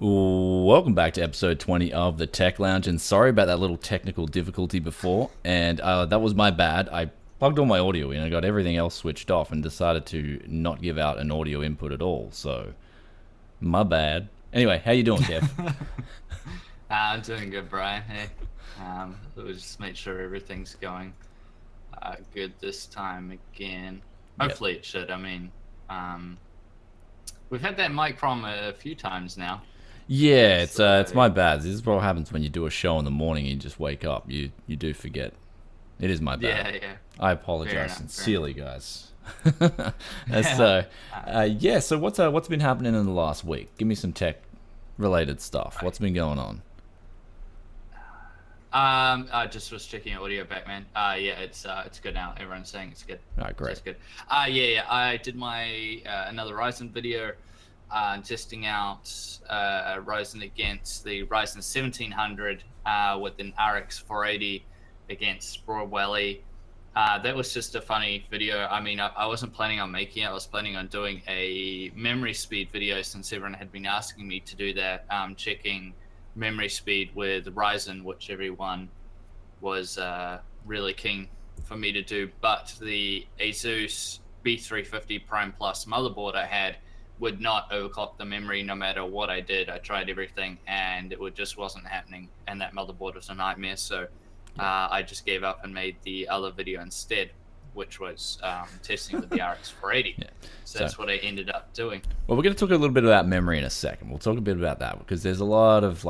Welcome back to episode 20 of the Tech Lounge, and sorry about that little technical difficulty before, and that was my bad. I plugged all my audio in and got everything else switched off and decided to not give out an audio input at all, so my bad. Anyway, how you doing, Kev? I'm doing good, Brian. Hey, we'll just make sure everything's going good this time again. Hopefully it should. I mean, we've had that mic problem a few times now. Yeah, it's my bad. This is what happens when you do a show in the morning and you just wake up. You do forget. It is my bad. Yeah. I apologize sincerely, guys. So what's been happening in the last week? Give me some tech-related stuff. What's been going on? I just was checking audio back, man. Yeah, it's good now. Everyone's saying it's good. All right, great. It's good. Yeah. I did my another Ryzen video, testing out Ryzen against the Ryzen 1700 with an RX 480 against Broadwelly. That was just a funny video. I mean, I wasn't planning on making it. I was planning on doing a memory speed video since everyone had been asking me to do that, checking memory speed with Ryzen, which everyone was really keen for me to do. But the Asus B350 Prime Plus motherboard I had would not overclock the memory no matter what I did. I tried everything and it just wasn't happening, and that motherboard was a nightmare. So I just gave up and made the other video instead, which was testing with the RX 480. Yeah. So that's what I ended up doing. Well, we're going to talk a little bit about memory in a second. We'll talk a bit about that because there's a lot of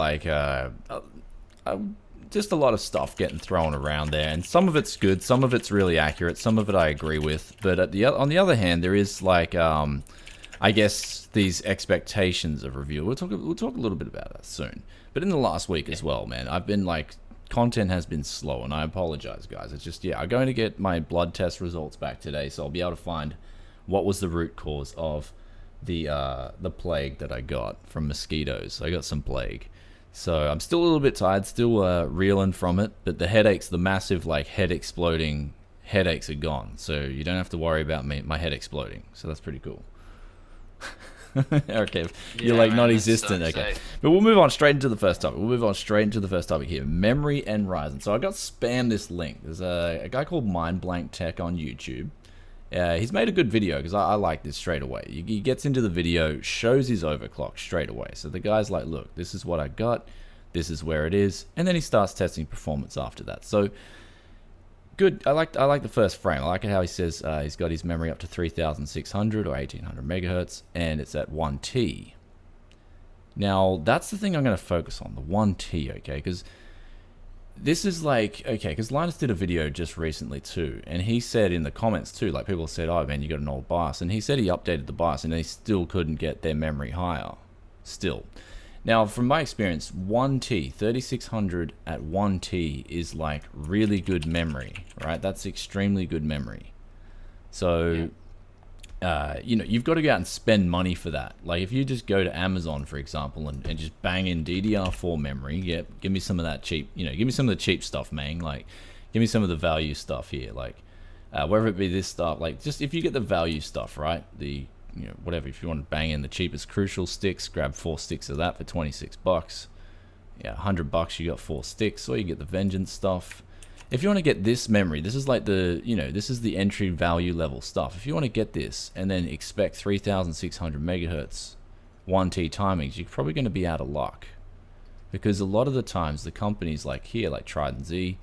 just a lot of stuff getting thrown around there, and some of it's good, some of it's really accurate, some of it I agree with. But on the other hand, there is I guess these expectations of review. We'll talk a little bit about that soon. But in the last week as well, man, I've been content has been slow, and I apologize, guys. It's just, I'm going to get my blood test results back today, so I'll be able to find what was the root cause of the plague that I got from mosquitoes. I got some plague. So I'm still a little bit tired, still reeling from it, but the headaches, the massive head exploding headaches are gone. So you don't have to worry about my head exploding. So that's pretty cool. Okay, you're non-existent. Okay, but we'll move on straight into the first topic. Here, memory and Ryzen. So I got spammed this link. There's a guy called Mind Blank Tech on YouTube. He's made a good video because I like this straight away. He gets into the video, shows his overclock straight away. So the guy's like, look, this is what I got, this is where it is, and then he starts testing performance after that. So good. I like the first frame. I like how he says he's got his memory up to 3600 or 1800 megahertz, and it's at 1T. Now that's the thing I'm going to focus on, the 1T, okay? Because this is because Linus did a video just recently too, and he said in the comments too, people said, oh man, you got an old BIOS, and he said he updated the BIOS and they still couldn't get their memory higher. Still. Now, from my experience, 1T, 3600 at 1T is really good memory, right? That's extremely good memory. So, you've got to go out and spend money for that. If you just go to Amazon, for example, and just bang in DDR4 memory, give me some of that cheap, give me some of the cheap stuff, man. Give me some of the value stuff here. Whether it be this stuff, just if you get the value stuff, right? Whatever, if you want to bang in the cheapest Crucial sticks, grab 4 sticks of that for $26. Yeah, $100 you got 4 sticks, or you get the Vengeance stuff. If you want to get this memory, this is this is the entry value level stuff. If you want to get this and then expect 3600 megahertz 1T timings, you're probably going to be out of luck. Because a lot of the times the companies like Trident Z,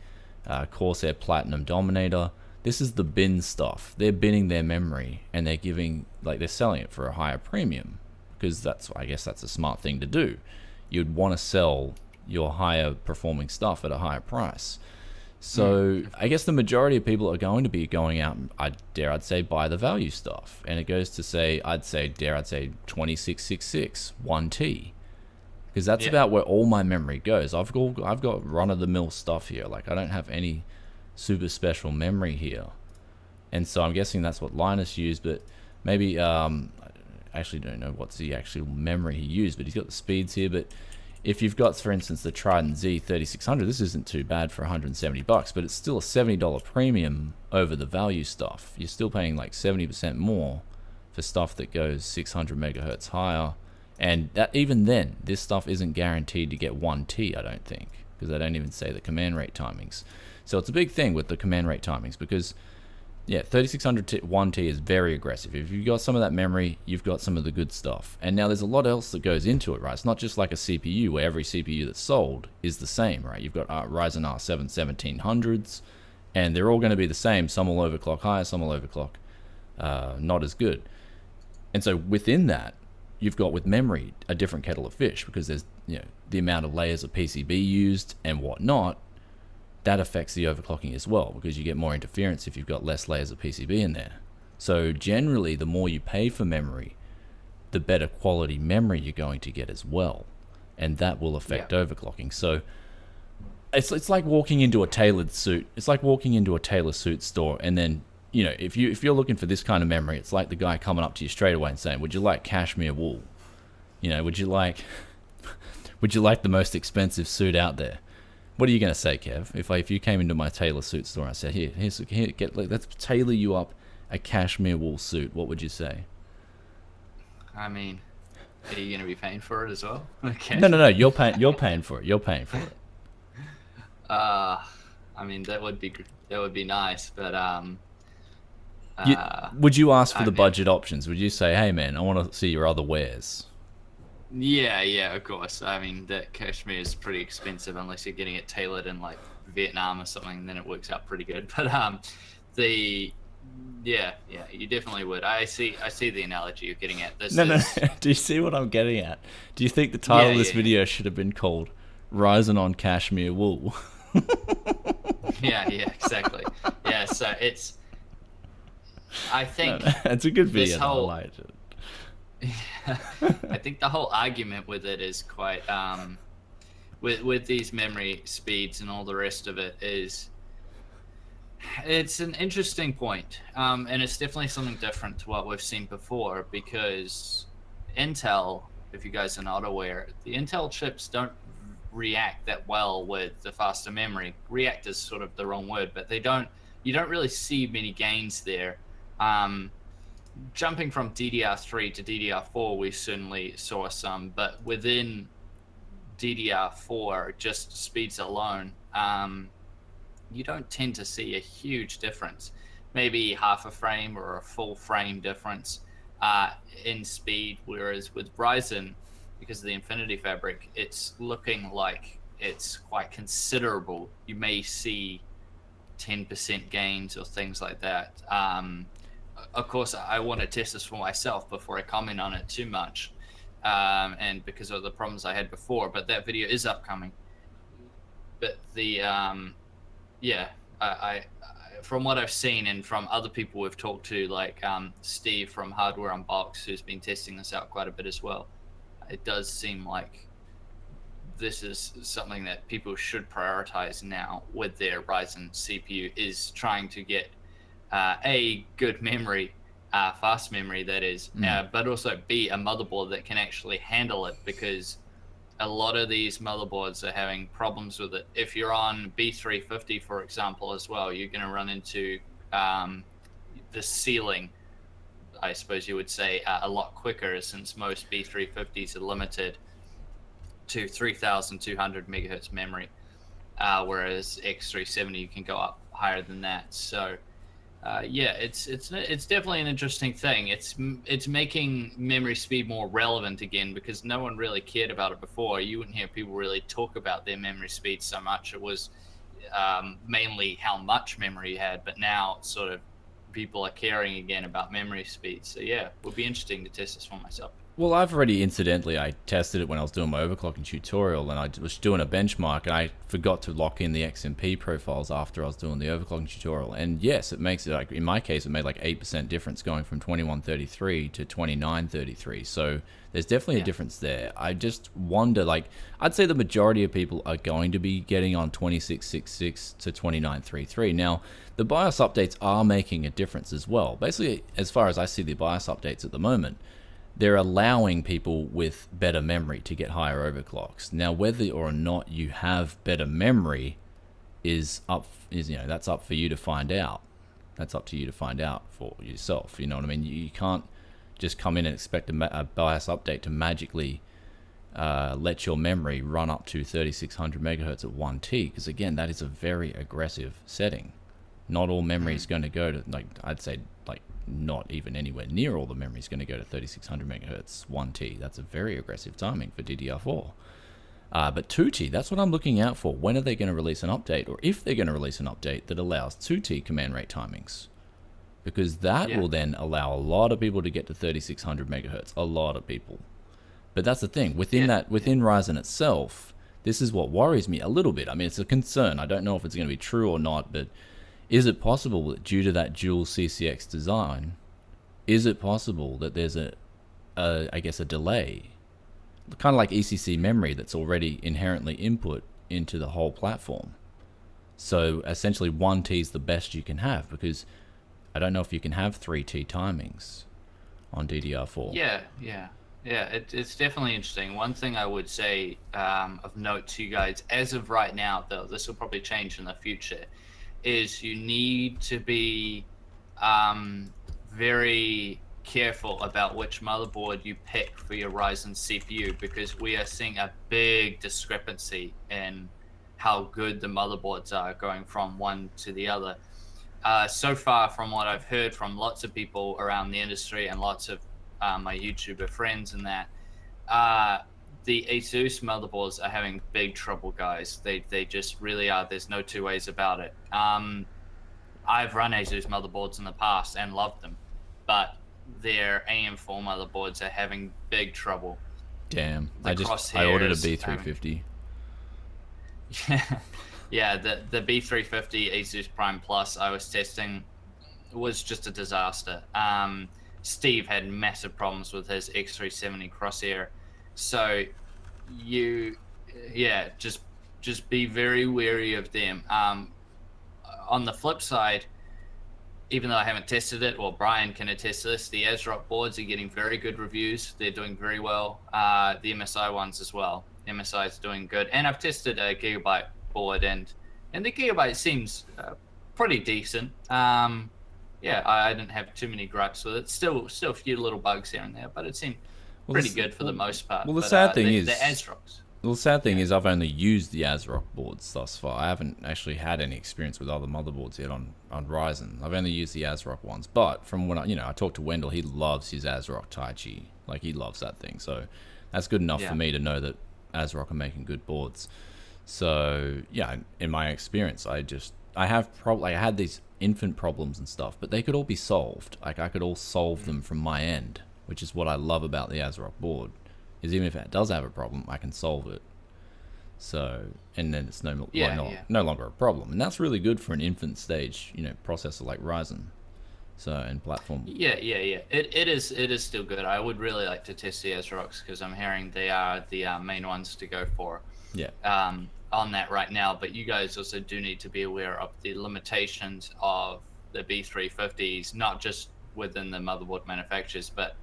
Corsair Platinum Dominator, this is the bin stuff. They're binning their memory and they're giving, they're selling it for a higher premium, because I guess that's a smart thing to do. You'd want to sell your higher performing stuff at a higher price. So I guess the majority of people are going to be going out and I'd say buy the value stuff. And it goes to say, I'd say 2666 1T. Because that's about where all my memory goes. I've got run-of-the-mill stuff here. I don't have any super special memory here, and so I'm guessing that's what Linus used, but maybe I actually don't know what's the actual memory he used, but he's got the speeds here. But if you've got, for instance, the Trident Z 3600, this isn't too bad for $170, but it's still a $70 premium over the value stuff. You're still paying 70% more for stuff that goes 600 megahertz higher And that even then, this stuff isn't guaranteed to get 1T, I don't think, because they don't even say the command rate timings. So it's a big thing with the command rate timings, because yeah, 3600 1T is very aggressive. If you've got some of that memory, you've got some of the good stuff. And now there's a lot else that goes into it, right? It's not just like a CPU where every CPU that's sold is the same, right? You've got Ryzen R7 1700s, and they're all going to be the same. Some will overclock higher, some will overclock not as good. And so within that, you've got with memory a different kettle of fish, because there's, you know, the amount of layers of PCB used and whatnot. That affects the overclocking as well, because you get more interference if you've got less layers of PCB in there. So generally, the more you pay for memory, the better quality memory you're going to get as well, and that will affect overclocking. So it's like walking into a tailored suit. It's like walking into a tailor suit store, and then, you know, if you're looking for this kind of memory, it's like the guy coming up to you straight away and saying, "Would you like cashmere wool? You know, would you like the most expensive suit out there?" What are you going to say, Kev? If you came into my tailor suit store and I said, "Here, let's tailor you up a cashmere wool suit," what would you say? I mean, are you going to be paying for it as well? Okay. No. You're paying for it. You're paying for it. I mean, that would be nice, but would you ask for the budget options? Would you say, "Hey, man, I want to see your other wares"? Yeah, of course. I mean, that cashmere is pretty expensive unless you're getting it tailored in like Vietnam or something. Then it works out pretty good. But yeah, you definitely would. I see the analogy you're getting at. No. Do you see what I'm getting at? Do you think the title of this video should have been called "Ryzen on Cashmere Wool"? yeah, exactly. Yeah, so it's. I think it's a good video. I liked it. I think the whole argument with it is quite with these memory speeds and all the rest of it is, it's an interesting point, and it's definitely something different to what we've seen before, because Intel, if you guys are not aware, the Intel chips don't react that well with the faster memory. React is sort of the wrong word, but you don't really see many gains there. Jumping from DDR3 to DDR4, we certainly saw some, but within DDR4, just speeds alone, you don't tend to see a huge difference. Maybe half a frame or a full frame difference in speed, whereas with Ryzen, because of the Infinity Fabric, it's looking like it's quite considerable. You may see 10% gains or things like that. Of course, I want to test this for myself before I comment on it too much, and because of the problems I had before. But that video is upcoming. But the I from what I've seen and from other people we've talked to, like Steve from Hardware Unboxed, who's been testing this out quite a bit as well, it does seem like this is something that people should prioritize now with their Ryzen CPU, is trying to get a good memory, fast memory that is, but also B, a motherboard that can actually handle it, because a lot of these motherboards are having problems with it. If you're on B350, for example, as well, you're going to run into the ceiling, I suppose you would say, a lot quicker, since most B350s are limited to 3,200 megahertz memory, whereas X370 you can go up higher than that. So yeah, it's definitely an interesting thing. It's making memory speed more relevant again, because no one really cared about it before. You wouldn't hear people really talk about their memory speed so much. It was mainly how much memory you had, but now it's sort of people are caring again about memory speed. So yeah, it would be interesting to test this for myself. Well, I've already, incidentally, I tested it when I was doing my overclocking tutorial, and I was doing a benchmark, and I forgot to lock in the XMP profiles after I was doing the overclocking tutorial. And yes, it makes it, like, in my case, it made like 8% difference going from 2133 to 2933. So there's definitely a difference there. I just wonder, like, I'd say the majority of people are going to be getting on 2666 to 2933. Now, the BIOS updates are making a difference as well. Basically, as far as I see the BIOS updates at the moment, they're allowing people with better memory to get higher overclocks. Now, whether or not you have better memory is that's up for you to find out. That's up to you to find out for yourself. You know what I mean? You just come in and expect a BIOS update to magically let your memory run up to 3600 megahertz at 1T, because again, that is a very aggressive setting. Not all memory is going to go to, like, I'd say, like, not even anywhere near all the memory is going to go to 3600 megahertz 1T. That's a very aggressive timing for DDR4. But 2T, that's what I'm looking out for. When are they going to release an update, or if they're going to release an update that allows 2T command rate timings? Because that will then allow a lot of people to get to 3600 megahertz. A lot of people. But that's the thing. Within Ryzen itself, this is what worries me a little bit. I mean, it's a concern. I don't know if it's going to be true or not, but is it possible that due to that dual CCX design, is it possible that there's I guess a delay, kind of like ECC memory that's already inherently input into the whole platform? So essentially 1T is the best you can have, because I don't know if you can have 3T timings on DDR4. Yeah, it's definitely interesting. One thing I would say of note to you guys, as of right now, though, this will probably change in the future, is you need to be very careful about which motherboard you pick for your Ryzen CPU, because we are seeing a big discrepancy in how good the motherboards are going from one to the other. So far, from what I've heard from lots of people around the industry and lots of my YouTuber friends and that, the Asus motherboards are having big trouble, guys. They just really are. There's no two ways about it. I've run Asus motherboards in the past and loved them, but their AM4 motherboards are having big trouble. Damn. I ordered a B350. Yeah, the B350 Asus Prime Plus I was testing was just a disaster. Steve had massive problems with his X370 crosshair. So just be very wary of them. On the flip side, even though I haven't tested it, well, Brian can attest to this, the ASRock boards are getting very good reviews. They're doing very well. The MSI ones as well. MSI is doing good. And I've tested a Gigabyte board, and the Gigabyte seems pretty decent. I didn't have too many gripes with it. Still a few little bugs here and there, but it seemed pretty good for the most part. Well, the sad thing is, the ASRocks. Well, the sad thing is I've only used the ASRock boards thus far. I haven't actually had any experience with other motherboards yet on Ryzen. I've only used the ASRock ones. But from when I talked to Wendell, he loves his ASRock Taichi. Like, he loves that thing. So that's good enough for me to know that ASRock are making good boards. So yeah, in my experience, I had these infant problems and stuff, but they could all be solved. Like, I could all solve them from my end, which is what I love about the ASRock board. Is even if it does have a problem, I can solve it. So, and then it's no longer a problem, and that's really good for an infant stage, processor like Ryzen. So, and platform. Yeah. It is still good. I would really like to test the ASRocks, because I'm hearing they are the main ones to go for. Yeah. On that right now, but you guys also do need to be aware of the limitations of the B350s, not just within the motherboard manufacturers, but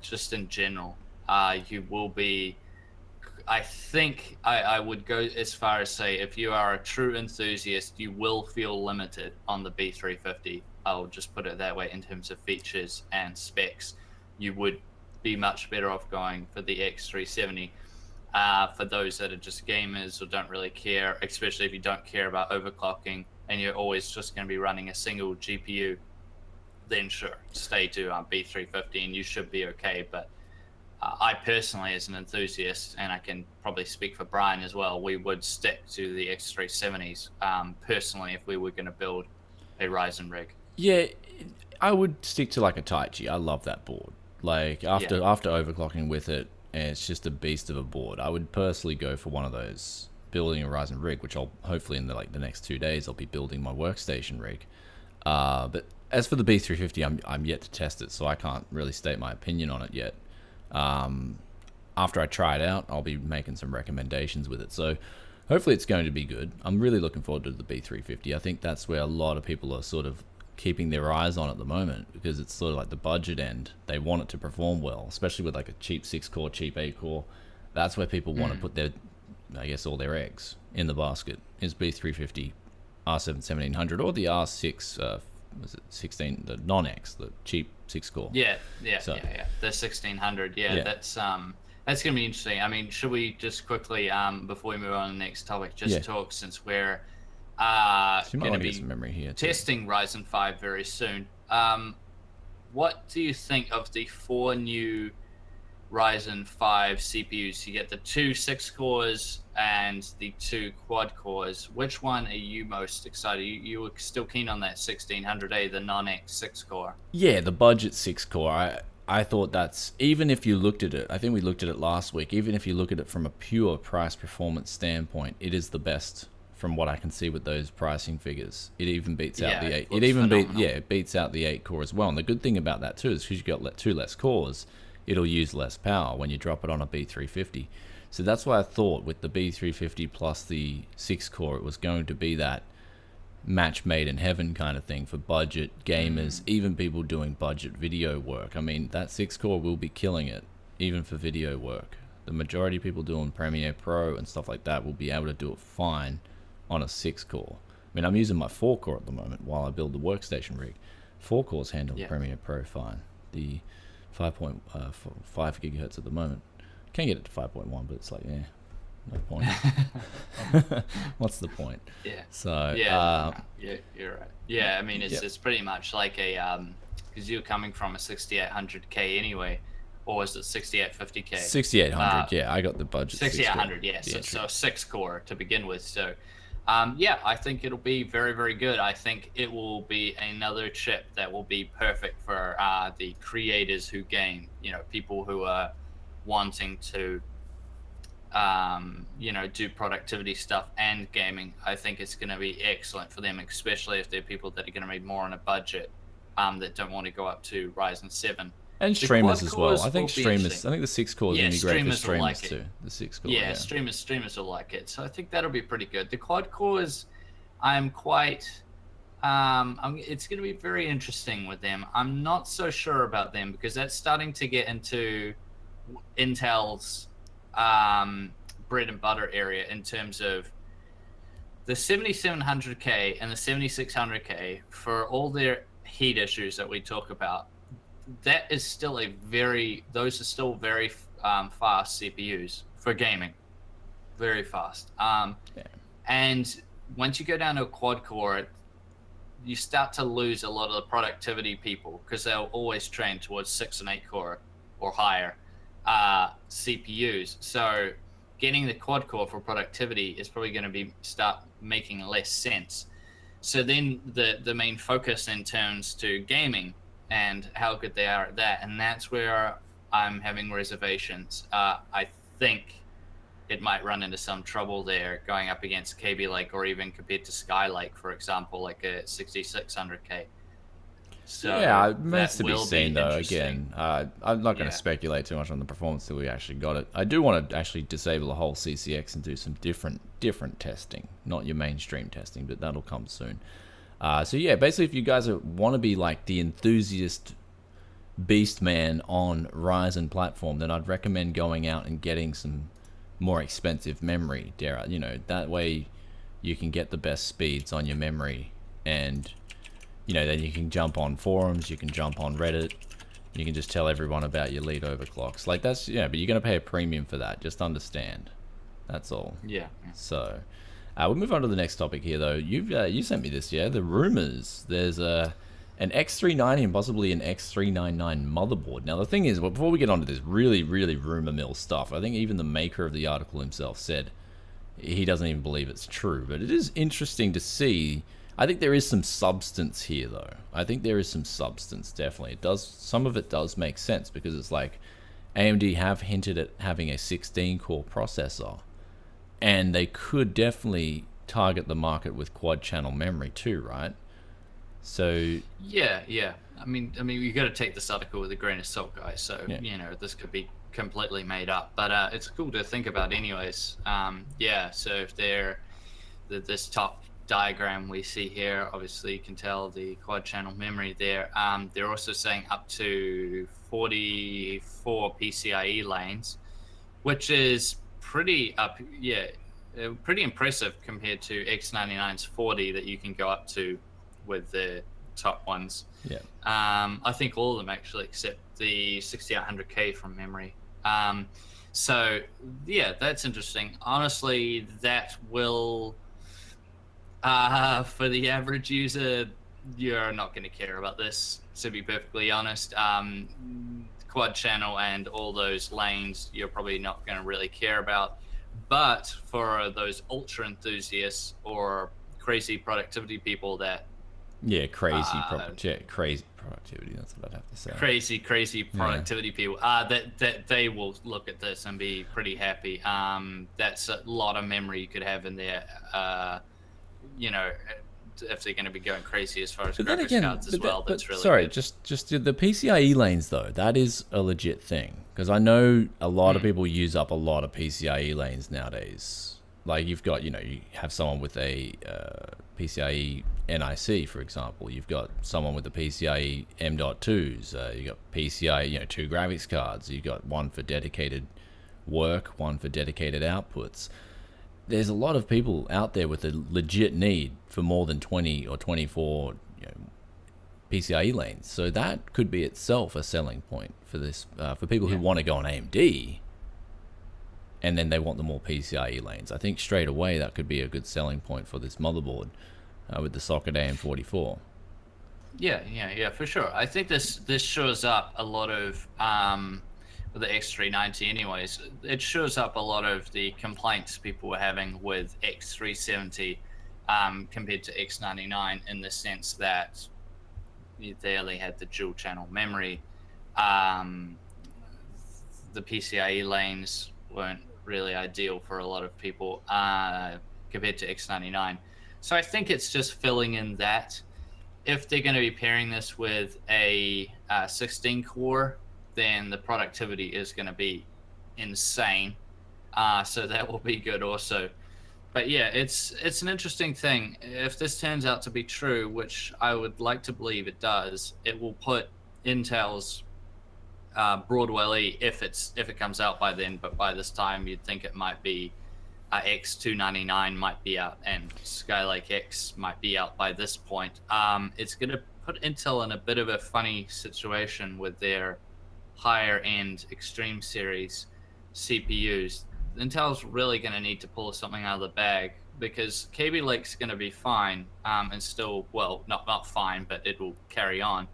just in general. You will be, I think I would go as far as say, if you are a true enthusiast, you will feel limited on the B350. I'll just put it that way in terms of features and specs. You would be much better off going for the X370. For those that are just gamers or don't really care, especially if you don't care about overclocking and you're always just going to be running a single GPU, then sure, stay to B350 and you should be okay. But I personally, as an enthusiast, and I can probably speak for Brian as well, we would stick to the X370s personally if we were going to build a Ryzen rig. Yeah, I would stick to like a Taichi. I love that board. Like, after overclocking with it, and it's just a beast of a board. I would personally go for one of those, building a Ryzen rig, which I'll hopefully in the next 2 days I'll be building my workstation rig. But as for the B350, I'm yet to test it, so I can't really state my opinion on it yet. After I try it out, I'll be making some recommendations with it. So hopefully it's going to be good. I'm really looking forward to the B350. I think that's where a lot of people are sort of keeping their eyes on at the moment, because it's sort of like the budget end. They want it to perform well, especially with like a cheap 6-core, cheap 8-core. That's where people want to put their, I guess, all their eggs in the basket. Is B350, R7 1700, or the R6 was it 16, the non-X, the cheap 6-core. Yeah. The 1600. Yeah, that's gonna be interesting. I mean, should we just quickly before we move on to the next topic, just talk, since we're going to be some memory here testing Ryzen 5 very soon. What do you think of the 4 new Ryzen 5 CPUs? You get the 2 6 cores and the 2 quad cores. Which one are you most excited? You were still keen on that 1600A, the non-X 6 core. Yeah, the budget 6 core. I thought that's, even if you looked at it, I think we looked at it last week, even if you look at it from a pure price performance standpoint, it is the best from what I can see with those pricing figures. It even beats out the 8. It beats out the 8 core as well. And the good thing about that too is because you got 2 less cores, it'll use less power when you drop it on a B350. So that's why I thought with the B350 plus the 6 core, it was going to be that match made in heaven kind of thing for budget gamers, even people doing budget video work. I mean, that 6 core will be killing it, even for video work. The majority of people doing Premiere Pro and stuff like that will be able to do it fine on a 6 core. I mean, I'm using my 4 core at the moment while I build the workstation rig. 4 cores handle Premiere Pro fine. The 5.5 gigahertz at the moment. Can't get it to 5.1, but it's like, no point. What's the point? Yeah. So you're right. Yeah, I mean, it's pretty much like a because you're coming from a 6800K anyway, or was it 6850K? 6800. Yeah, I got the budget. 6800. Yeah. So 6 core to begin with. So. I think it'll be very, very good. I think it will be another chip that will be perfect for the creators who game, people who are wanting to, do productivity stuff and gaming. I think it's going to be excellent for them, especially if they're people that are going to be more on a budget, that don't want to go up to Ryzen 7. And streamers as well. I think streamers. I think the 6 core is going to be great for streamers too. The 6 core. Yeah, streamers will like it. So I think that'll be pretty good. The quad cores, I'm quite. It's going to be very interesting with them. I'm not so sure about them because that's starting to get into Intel's bread and butter area in terms of the 7700K and the 7600K for all their heat issues that we talk about. That is still those are still very fast CPUs for gaming, very fast. And once you go down to a quad core, you start to lose a lot of the productivity people because they'll always train towards 6 and 8 core or higher CPUs. So getting the quad core for productivity is probably going to start making less sense. So then the main focus then turns to gaming and how good they are at that, and that's where I'm having reservations. I think it might run into some trouble there going up against KabyLake or even compared to Skylake, for example, like a 6600K. So yeah, it remains to be seen though. Again, I'm not going to speculate too much on the performance till we actually got it. I do want to actually disable the whole CCX and do some different testing, not your mainstream testing, but that'll come soon. So yeah, basically if you guys want to be like the enthusiast beast man on Ryzen platform, then I'd recommend going out and getting some more expensive memory. That way you can get the best speeds on your memory, and then you can jump on forums, you can jump on Reddit, you can just tell everyone about your lead overclocks. Like that's, but you're going to pay a premium for that. Just understand. That's all. Yeah. So we'll move on to the next topic here, though. You sent me this, the rumors. There's an X390 and possibly an X399 motherboard. Now, the thing is, before we get onto this really, really rumor mill stuff, I think even the maker of the article himself said he doesn't even believe it's true. But it is interesting to see. I think there is some substance here, though. I think there is some substance, definitely. Some of it does make sense because it's like AMD have hinted at having a 16-core processor. And they could definitely target the market with quad channel memory too, right? So yeah. I mean, you got to take this article with a grain of salt, guys. So this could be completely made up, but it's cool to think about, anyways. So if this top diagram we see here, obviously you can tell the quad channel memory there. They're also saying up to 44 PCIe lanes, which is pretty impressive compared to X99's 40 that you can go up to with the top ones. Yeah. I think all of them actually, except the 6800K from memory. So yeah, that's interesting. Honestly, that will, for the average user, you're not going to care about this, to be perfectly honest. Quad channel and all those lanes, you're probably not going to really care about. But for those ultra enthusiasts or crazy productivity people that crazy productivity. That's what I'd have to say. Crazy productivity people. That they will look at this and be pretty happy. That's a lot of memory you could have in there. You know, if they're going to be going crazy as far as graphics cards as well. That's really sorry. good. Just the PCIe lanes though. That is a legit thing because I know a lot of people use up a lot of PCIe lanes nowadays. Like you've got, you have someone with a PCIe NIC, for example. You've got someone with the PCIe M.2s. You've got PCIe, 2 graphics cards. You've got one for dedicated work, one for dedicated outputs. There's a lot of people out there with a legit need for more than 20 or 24 PCIe lanes. So that could be itself a selling point for this, for people who want to go on AMD and then they want the more PCIe lanes. I think straight away that could be a good selling point for this motherboard with the socket AM44. Yeah, for sure. I think this shows up a lot of with the X390 anyways, it shows up a lot of the complaints people were having with X370 compared to X99 in the sense that they only had the dual channel memory. The PCIe lanes weren't really ideal for a lot of people compared to X99. So I think it's just filling in that. If they're going to be pairing this with a 16 core, then the productivity is going to be insane. So that will be good also. But yeah, it's an interesting thing. If this turns out to be true, which I would like to believe it does, it will put Intel's Broadwell E, if it comes out by then, but by this time you'd think it might be X299 might be out and KabyLake-X might be out by this point. It's going to put Intel in a bit of a funny situation with their higher end Extreme series CPUs. Intel's really going to need to pull something out of the bag because KabyLake's going to be fine and still, well, not fine, but it will carry on.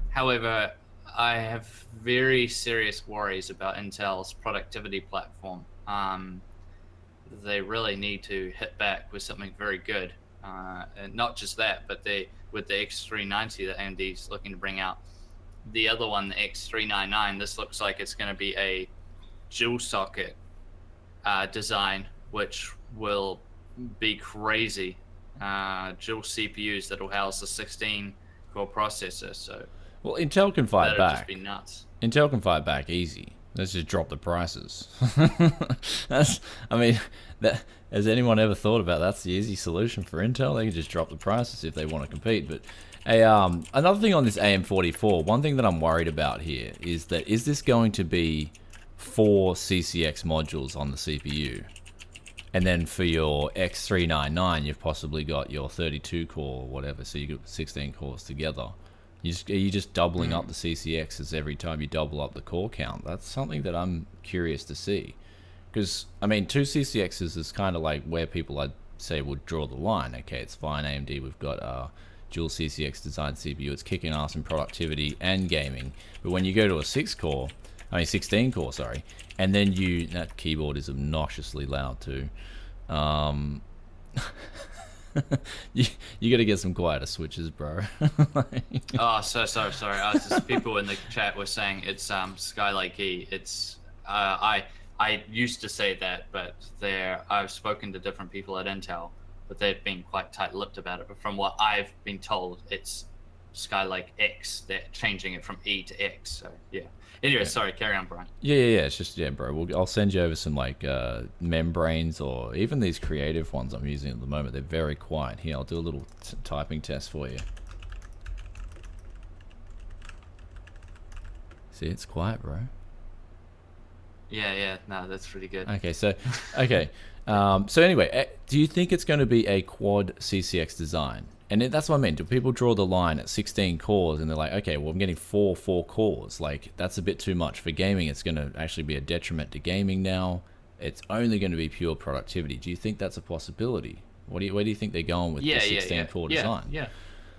However, I have very serious worries about Intel's productivity platform. They really need to hit back with something very good. And not just that, but with the X390 that AMD's looking to bring out, the other one, the X399, this looks like it's going to be a dual socket design, which will be crazy. Dual CPUs that will house a 16 core processor. So, well, Intel can fight back. Just be nuts. Intel can fight back easy. Let's just drop the prices. Has anyone ever thought about that's the easy solution for Intel? They can just drop the prices if they want to compete. But another thing on this AM44, one thing that I'm worried about here is this going to be 4 CCX modules on the CPU? And then for your X399, you've possibly got your 32 core or whatever, so you got 16 cores together. Are you just doubling up the CCXs every time you double up the core count? That's something that I'm curious to see. Because, I mean, 2 CCXs is kind of like where people, I'd say, would draw the line. Okay, it's fine, AMD, we've got a dual CCX designed CPU. It's kicking ass in productivity and gaming. But when you go to a 16 core, sorry, and then that keyboard is obnoxiously loud too. You got to get some quieter switches, bro. Oh, so sorry. People in the chat were saying it's KabyLake-E. It's I used to say that, but I've spoken to different people at Intel, but they've been quite tight-lipped about it. But from what I've been told, it's KabyLake-X. They're changing it from E to X. So yeah. Anyway, sorry. Carry on, Brian. Yeah. It's just bro. I'll send you over some like membranes or even these creative ones I'm using at the moment. They're very quiet. Here, I'll do a little typing test for you. See, it's quiet, bro. Yeah. No, that's pretty good. Okay, so anyway, do you think it's going to be a quad CCX design? And that's what I mean. Do people draw the line at 16 cores and they're like, okay, well, I'm getting four cores. Like, that's a bit too much. For gaming, it's going to actually be a detriment to gaming now. It's only going to be pure productivity. Do you think that's a possibility? Where do you think they're going with the 16 core design? Yeah.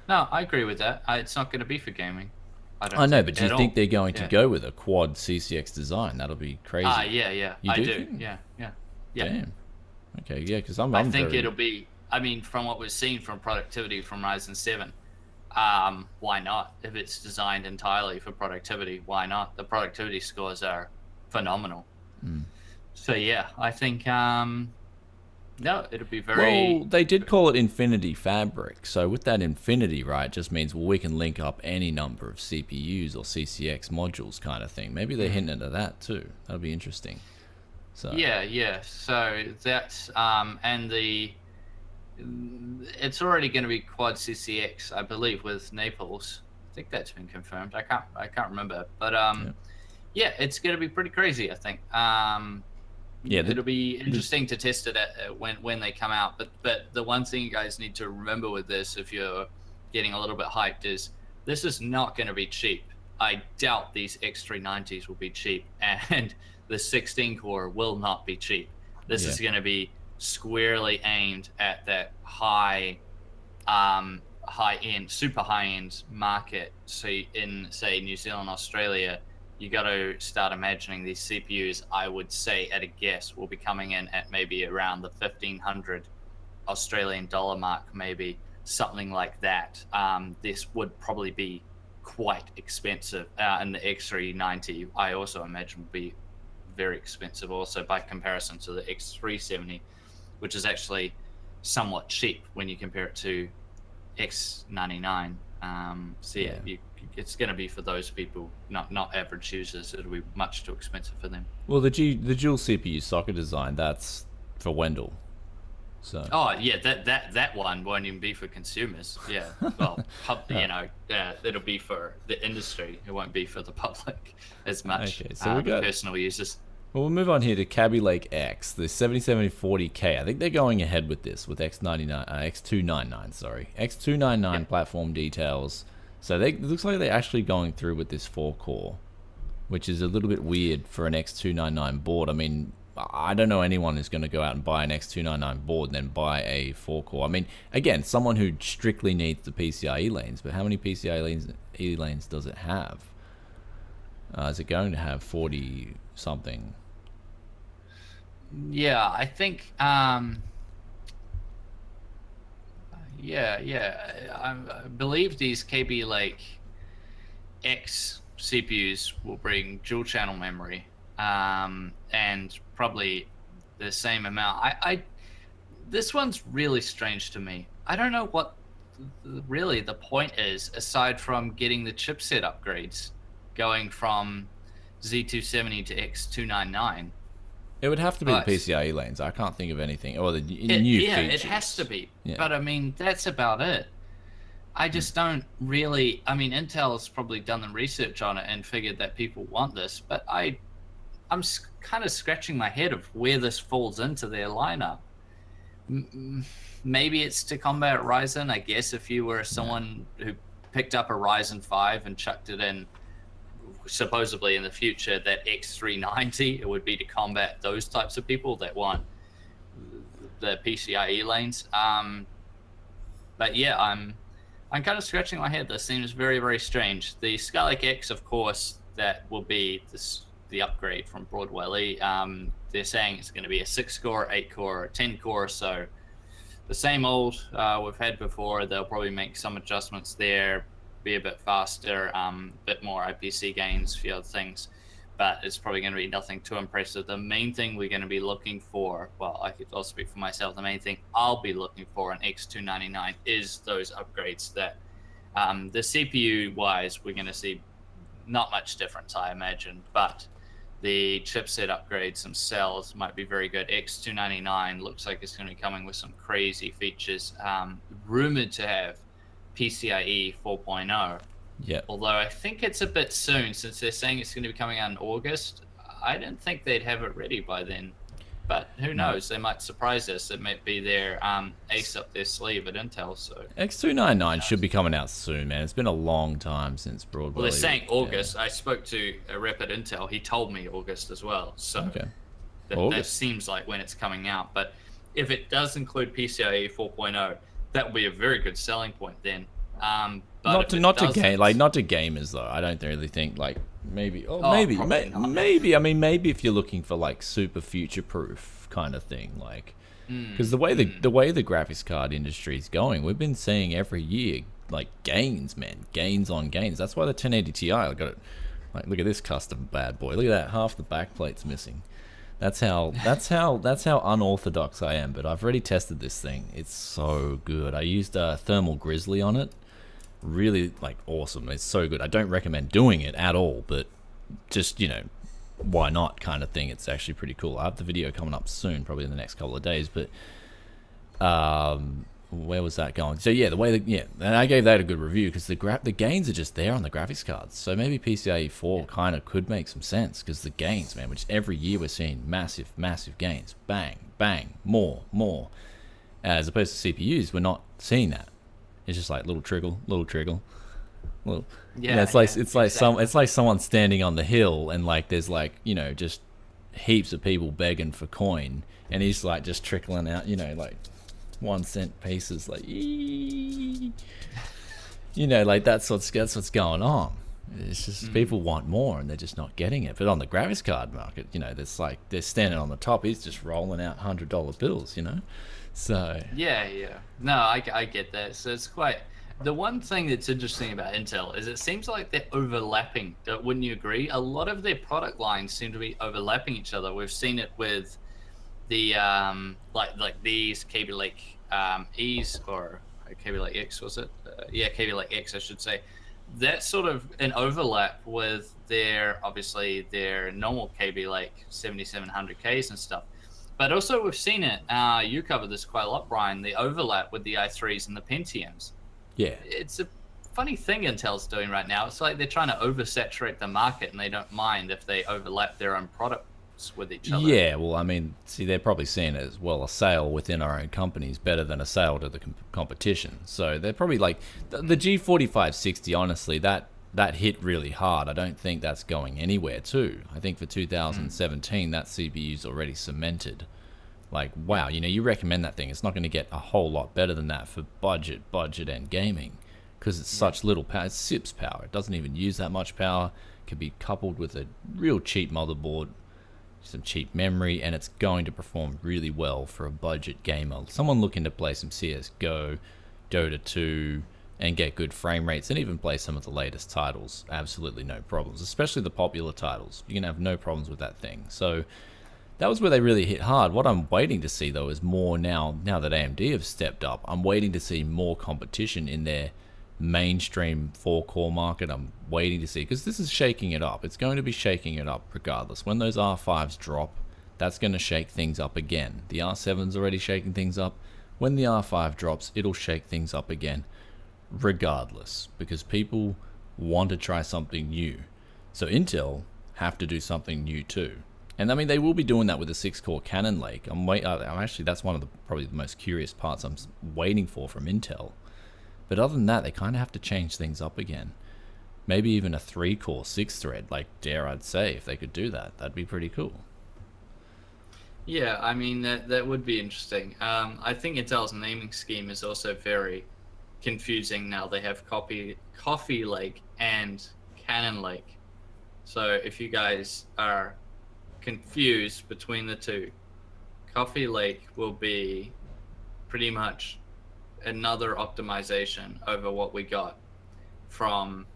No, I agree with that. It's not going to be for gaming. I know, but do you think they're going to go with a quad CCX design? That'll be crazy. Yeah. I do. Yeah. Damn. Okay, yeah, because I think it'll be. I mean, from what we've seen from productivity from Ryzen 7, why not? If it's designed entirely for productivity, why not? The productivity scores are phenomenal. So yeah, I think no, it'll be very. Well, they did call it Infinity Fabric, so with that Infinity, right, it just means we can link up any number of CPUs or CCX modules, kind of thing. Maybe they're hinting at that too. That'll be interesting. So yeah. So that's and it's already going to be quad CCX, I believe, with Naples. I think that's been confirmed. I can't remember, but yeah, it's going to be pretty crazy, I think. Yeah, it'll be interesting to test it when they come out. But the one thing you guys need to remember with this, if you're getting a little bit hyped, is this is not going to be cheap. I doubt these X390s will be cheap, and the 16 core will not be cheap. This is going to be squarely aimed at that high end, super high end market. So in, say, New Zealand, Australia, you got to start imagining these CPUs, I would say at a guess, will be coming in at maybe around the 1,500 Australian dollar mark, maybe something like that. This would probably be quite expensive. And the X390, I also imagine, will be very expensive also by comparison to the X370, which is actually somewhat cheap when you compare it to X99. So yeah, it's going to be for those people, not average users. It'll be much too expensive for them. Well, the dual CPU socket design, that's for Wendell. So. Oh yeah, that one won't even be for consumers. Yeah, well, it'll be for the industry. It won't be for the public as much. Okay, so we got personal users. Well, we'll move on here to KabyLake-X, the 707040K. I think they're going ahead with this with X299. Sorry, X299 platform details. So it looks like they're actually going through with this 4-core, which is a little bit weird for an X299 board. I mean, I don't know anyone who's going to go out and buy an X299 board and then buy a 4-core. I mean, again, someone who strictly needs the PCIe lanes, but how many PCIe lanes does it have? Is it going to have 40 something? Yeah, I think. I believe these KabyLake-X CPUs will bring dual channel memory, and probably the same amount. This one's really strange to me. I don't know what really the point is, aside from getting the chipset upgrades, going from Z270 to X299. It would have to be the PCIe lanes. I can't think of anything. Or the new features. Yeah, it has to be. Yeah. But I mean, that's about it. I just don't really. I mean, Intel's probably done the research on it and figured that people want this. But I'm kind of scratching my head of where this falls into their lineup. Maybe it's to combat Ryzen. I guess if you were someone who picked up a Ryzen 5 and chucked it in, supposedly in the future, that X390, it would be to combat those types of people that want the PCIe lanes. But yeah, I'm kind of scratching my head. This seems very, very strange. The KabyLake-X, of course, that will be the upgrade from Broadwell-E. They're saying it's going to be a 6-core, 8-core, 10-core, so the same old we've had before. They'll probably make some adjustments there, be a bit faster, bit more IPC gains, a few other things, but it's probably going to be nothing too impressive. The main thing we're going to be looking for, well, I could also speak for myself, the main thing I'll be looking for in X299 is those upgrades that the CPU wise, we're going to see not much difference, I imagine, but the chipset upgrades themselves might be very good. X299 looks like it's going to be coming with some crazy features, rumored to have PCIe 4.0. Yeah. Although I think it's a bit soon, since they're saying it's going to be coming out in August. I didn't think they'd have it ready by then. but who knows? They might surprise us. It might be their ace up their sleeve at Intel. So X399 should be coming out soon, man. It's been a long time since Broadwell. Well, they're saying August. I spoke to a rep at Intel. He told me August as well. So that seems like when it's coming out. But if it does include PCIe 4.0, that would be a very good selling point then. But not to gamers though. I don't really think maybe I mean maybe if you're looking for like super future proof kind of thing, like because the way the graphics card industry is going, we've been seeing every year like gains on gains. That's why the 1080 Ti, I got it. Like, look at this custom bad boy. Look at that, half the backplate's missing. That's how unorthodox I am. But I've already tested this thing. It's so good. I used Thermal Grizzly on it. Really awesome. It's so good. I don't recommend doing it at all, but just why not kind of thing. It's actually pretty cool. I have the video coming up soon, probably in the next couple of days. But where was that going? So yeah, and I gave that a good review because the gains are just there on the graphics cards. So maybe PCIe 4 kind of could make some sense because the gains, man, which every year we're seeing massive gains, bang, bang, more, as opposed to CPUs, we're not seeing that. It's just like little trickle. It's like someone standing on the hill and there's just heaps of people begging for coin, and he's just trickling out 1 cent pieces, that's what's going on. It's just people want more and they're just not getting it. But on the graphics card market, they're standing on the top. He's just rolling out $100 bills, So no, I get that. So it's quite. The one thing that's interesting about Intel is it seems like they're overlapping. Wouldn't you agree? A lot of their product lines seem to be overlapping each other. We've seen it with the like these KabyLake E's or KabyLake-X, was it? KabyLake-X, I should say. That's sort of an overlap with their normal KabyLake 7700Ks and stuff. But also we've seen it, you covered this quite a lot, Brian, the overlap with the i3s and the Pentiums. Yeah. It's a funny thing Intel's doing right now. It's like they're trying to oversaturate the market and they don't mind if they overlap their own products with each other. Yeah, well, I mean, see, they're probably seeing it as, well, a sale within our own companies better than a sale to the competition. So they're probably the G4560, honestly, that hit really hard. I don't think that's going anywhere too. I think for 2017, that CPU's already cemented. Wow, you recommend that thing. It's not going to get a whole lot better than that for budget and gaming because it's such little power. It sips power. It doesn't even use that much power. It can be coupled with a real cheap motherboard, some cheap memory, and it's going to perform really well for a budget gamer. Someone looking to play some CSGO, Dota 2, and get good frame rates, and even play some of the latest titles. Absolutely no problems, especially the popular titles. You're going to have no problems with that thing. So that was where they really hit hard. What I'm waiting to see, though, is more now that AMD have stepped up. I'm waiting to see more competition in their mainstream 4-core market. I'm waiting to see, because this is shaking it up. It's going to be shaking it up regardless. When those R5s drop, that's going to shake things up again. The R7's already shaking things up. When the R5 drops, it'll shake things up again regardless, because people want to try something new. So Intel have to do something new too. And I mean, they will be doing that with the 6-core Cannon Lake. I'm actually, that's one of probably the most curious parts I'm waiting for from Intel. But other than that, they kind of have to change things up again. Maybe even a 3-core 6-thread, dare I'd say, if they could do that. That'd be pretty cool. Yeah, I mean, that would be interesting. I think Intel's naming scheme is also very confusing now. They have Coffee Lake and Cannon Lake. So if you guys are confused between the two, Coffee Lake will be pretty much another optimization over what we got from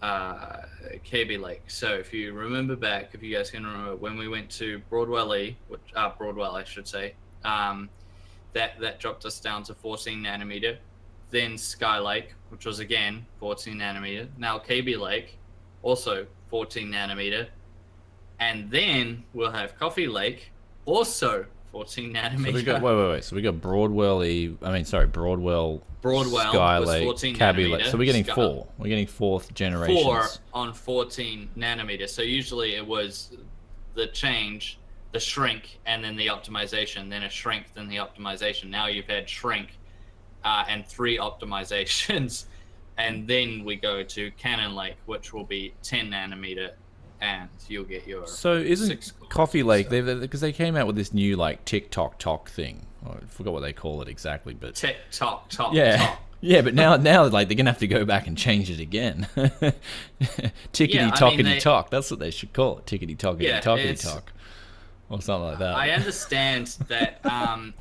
KabyLake. So if you remember back, if you guys can remember, when we went to Broadwell I should say, that dropped us down to 14 nanometer. Then Skylake, which was again 14 nanometer. Now KabyLake, also 14 nanometer. And then we'll have Coffee Lake, also 14 nanometer. So we got, wait. So we got Broadwell, Skylake, KabyLake. So we're getting 4. We're getting 4th generations. 4 on 14 nanometer. So usually it was the change the shrink and then the optimization, then a shrink, then the optimization. Now you've had shrink and 3 optimizations, and then we go to Cannon Lake, which will be 10 nanometer, and you'll get your. So isn't 6 cores. Coffee Lake, because they came out with this new like Tick Tock thing. I forgot what they call it exactly, but Tick Tock. Yeah. Yeah, but now like they're gonna have to go back and change it again. Tickety tockety tock. That's what they should call it. Tickety tockety tockety tock, or something like that. I understand that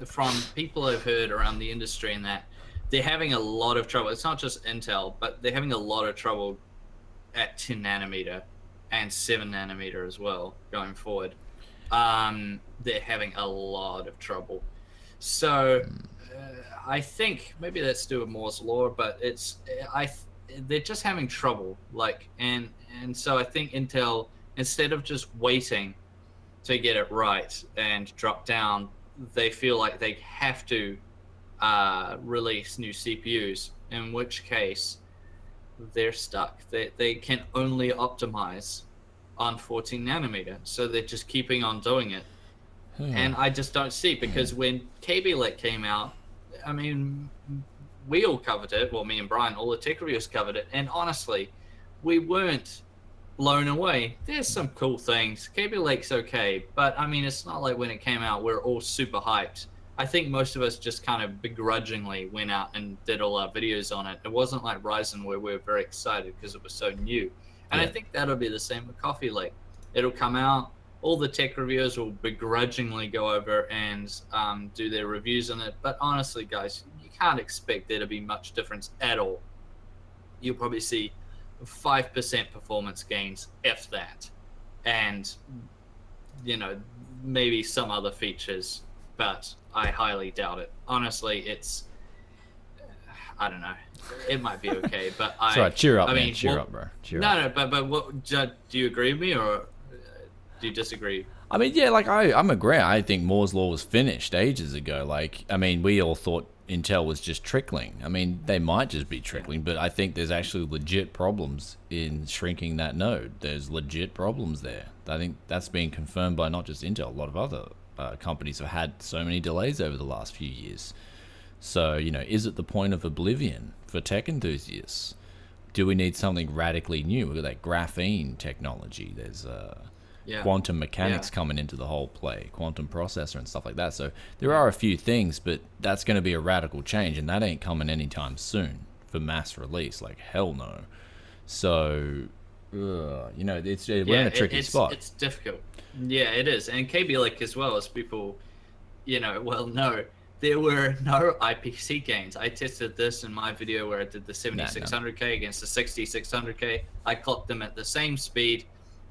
from people I've heard around the industry, and that they're having a lot of trouble. It's not just Intel, but they're having a lot of trouble at 10 nanometer and 7 nanometer as well going forward. They're having a lot of trouble. So. I think maybe that's to do with Moore's law, but they're just having trouble. And so I think Intel, instead of just waiting to get it right and drop down, they feel like they have to release new CPUs. In which case, they're stuck. They can only optimize on 14 nanometer, so they're just keeping on doing it. And I just don't see, because when KabyLake came out, I mean, we all covered it. Well, me and Brian, all the tech reviewers covered it. And honestly, we weren't blown away. There's some cool things. KabyLake's okay. But, I mean, it's not like when it came out, we're all super hyped. I think most of us just kind of begrudgingly went out and did all our videos on it. It wasn't like Ryzen where we were very excited because it was so new. And I think that'll be the same with Coffee Lake. It'll come out. All the tech reviewers will begrudgingly go over and do their reviews on it. But honestly, guys, you can't expect there to be much difference at all. You'll probably see 5% performance gains, if that. And, you know, maybe some other features, but I highly doubt it. Honestly, I don't know. It might be okay, but That's right. Cheer up, man. Cheer up, bro. Cheer up. No, but what, do you agree with me, or do you disagree? I mean, yeah, like I'm agree. I think Moore's law was finished ages ago. Like, I mean, we all thought Intel was just trickling. I mean, they might just be trickling, but I think there's actually legit problems in shrinking that node. There's legit problems there. I think that's being confirmed by not just Intel. A lot of other companies have had so many delays over the last few years. So, you know, is it the point of oblivion for tech enthusiasts? Do we need something radically new? We've got that graphene technology. There's quantum mechanics coming into the whole play, quantum processor and stuff like that. So there are a few things, but that's going to be a radical change, and that ain't coming anytime soon for mass release. Like, hell no. So, you know, we're in a tricky spot. It's difficult. Yeah, it is. And KabyLake as well, as people, you know, well know, there were no IPC gains. I tested this in my video where I did the 7600K against the 6600K. I clocked them at the same speed,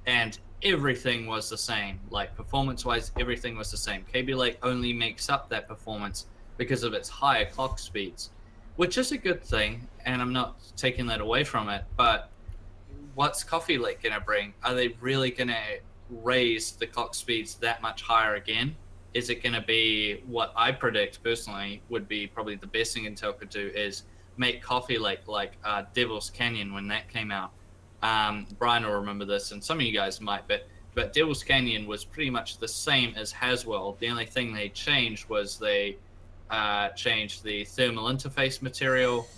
and everything was the same. Like, performance-wise, everything was the same. KabyLake only makes up that performance because of its higher clock speeds, which is a good thing, and I'm not taking that away from it. But what's Coffee Lake going to bring? Are they really going to raise the clock speeds that much higher again? Is it going to be what I predict personally would be probably the best thing Intel could do, is make Coffee Lake like Devil's Canyon when that came out. Brian will remember this, and some of you guys might, but Devil's Canyon was pretty much the same as Haswell. The only thing they changed was they changed the thermal interface material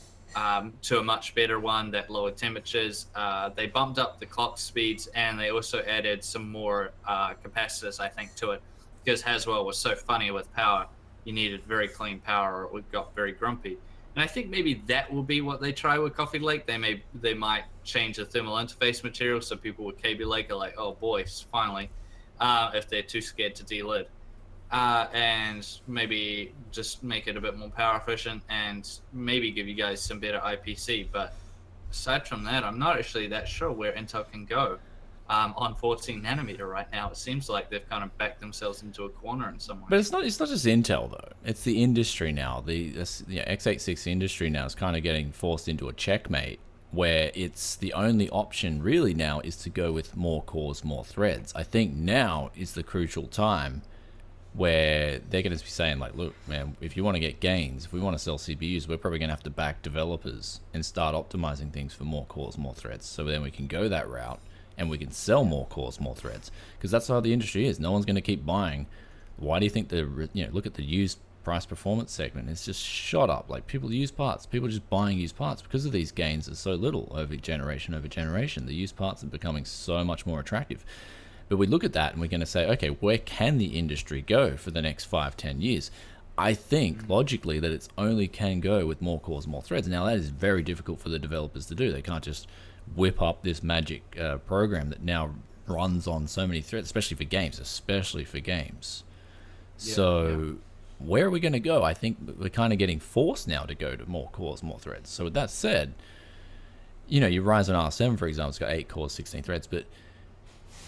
to a much better one that lowered temperatures. They bumped up the clock speeds, and they also added some more capacitors, I think, to it, because Haswell was so funny with power. You needed very clean power, or it got very grumpy. And I think maybe that will be what they try with Coffee Lake. They might change the thermal interface material, so people with KabyLake are like, oh boy, finally, if they're too scared to delid. And maybe just make it a bit more power efficient, and maybe give you guys some better IPC. But aside from that, I'm not actually that sure where Intel can go on 14 nanometer right now. It seems like they've kind of backed themselves into a corner in some way. But it's not just Intel though. It's the industry now. The x86 industry now is kind of getting forced into a checkmate, where it's the only option really now is to go with more cores, more threads. I think now is the crucial time where they're going to be saying, like, look, man, if you want to get gains, if we want to sell CPUs, we're probably going to have to back developers and start optimizing things for more cores, more threads. So then we can go that route, and we can sell more cores, more threads, because that's how the industry is. No one's going to keep buying. Why do you think look at the used price performance segment? It's just shot up. Like, people use parts. People are just buying used parts because of these gains are so little over generation over generation. The used parts are becoming so much more attractive. But we look at that and we're going to say, okay, where can the industry go for the next 5-10 years? I think logically that it's only can go with more cores, more threads. Now, that is very difficult for the developers to do. They can't just whip up this magic program that now runs on so many threads, especially for games. Where are we going to go? I think we're kind of getting forced now to go to more cores, more threads. So with that said, you know, your Ryzen R7, for example, it's got 8 cores, 16 threads, but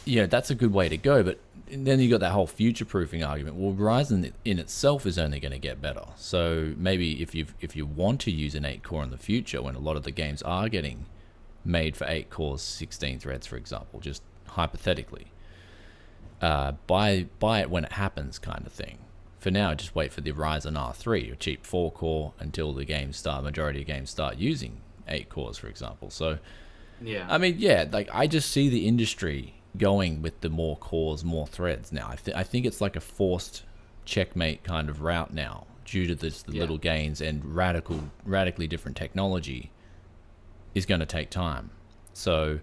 you know, that's a good way to go. But then you got that whole future-proofing argument. Well, Ryzen in itself is only going to get better. So maybe if you want to use an 8 core in the future, when a lot of the games are getting made for 8 cores, 16 threads, for example, just hypothetically, buy it when it happens, kind of thing. For now, just wait for the Ryzen R3, a cheap 4 core, until the majority of games start using 8 cores, for example. So yeah, I mean, yeah, like, I just see the industry going with the more cores, more threads now. I think it's like a forced checkmate kind of route now, due to the little gains, and radically different technology is going to take time. So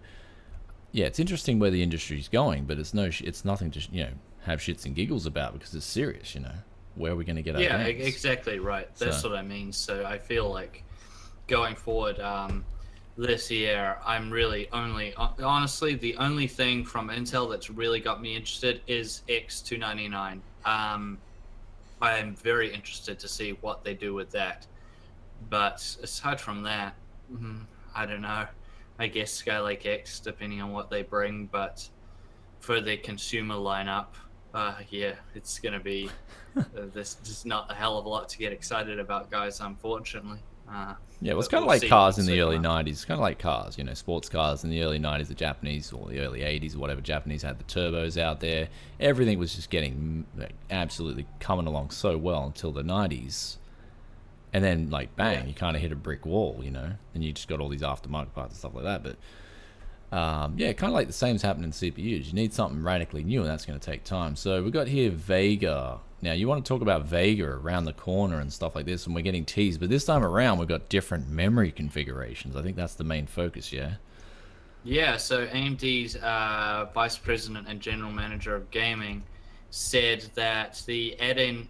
yeah, it's interesting where the industry's going, but it's nothing to, you know, have shits and giggles about, because it's serious. You know, where are we going to get our games? Yeah, exactly right. That's what I mean. So I feel like going forward, this year, I'm really honestly, the only thing from Intel that's really got me interested is X399. I am very interested to see what they do with that. But aside from that, I don't know. I guess KabyLake-X, depending on what they bring. But for the consumer lineup, yeah, it's going to be there's just not a hell of a lot to get excited about, guys, unfortunately. Yeah, well, it's kind of like cars in the early 90s. It's kind of like cars, you know, sports cars in the early 90s, the Japanese, or the early 80s, or whatever. Japanese had the turbos out there. Everything was just getting absolutely coming along so well until the 90s. And then, like, bang, you kind of hit a brick wall, you know, and you just got all these aftermarket parts and stuff like that. But yeah, kind of like the same's happening in CPUs. You need something radically new, and that's going to take time. So we've got here Vega. Now, you want to talk about Vega around the corner and stuff like this, and we're getting teased. But this time around, we've got different memory configurations. I think that's the main focus, yeah? Yeah, so AMD's Vice President and General Manager of Gaming said that the add-in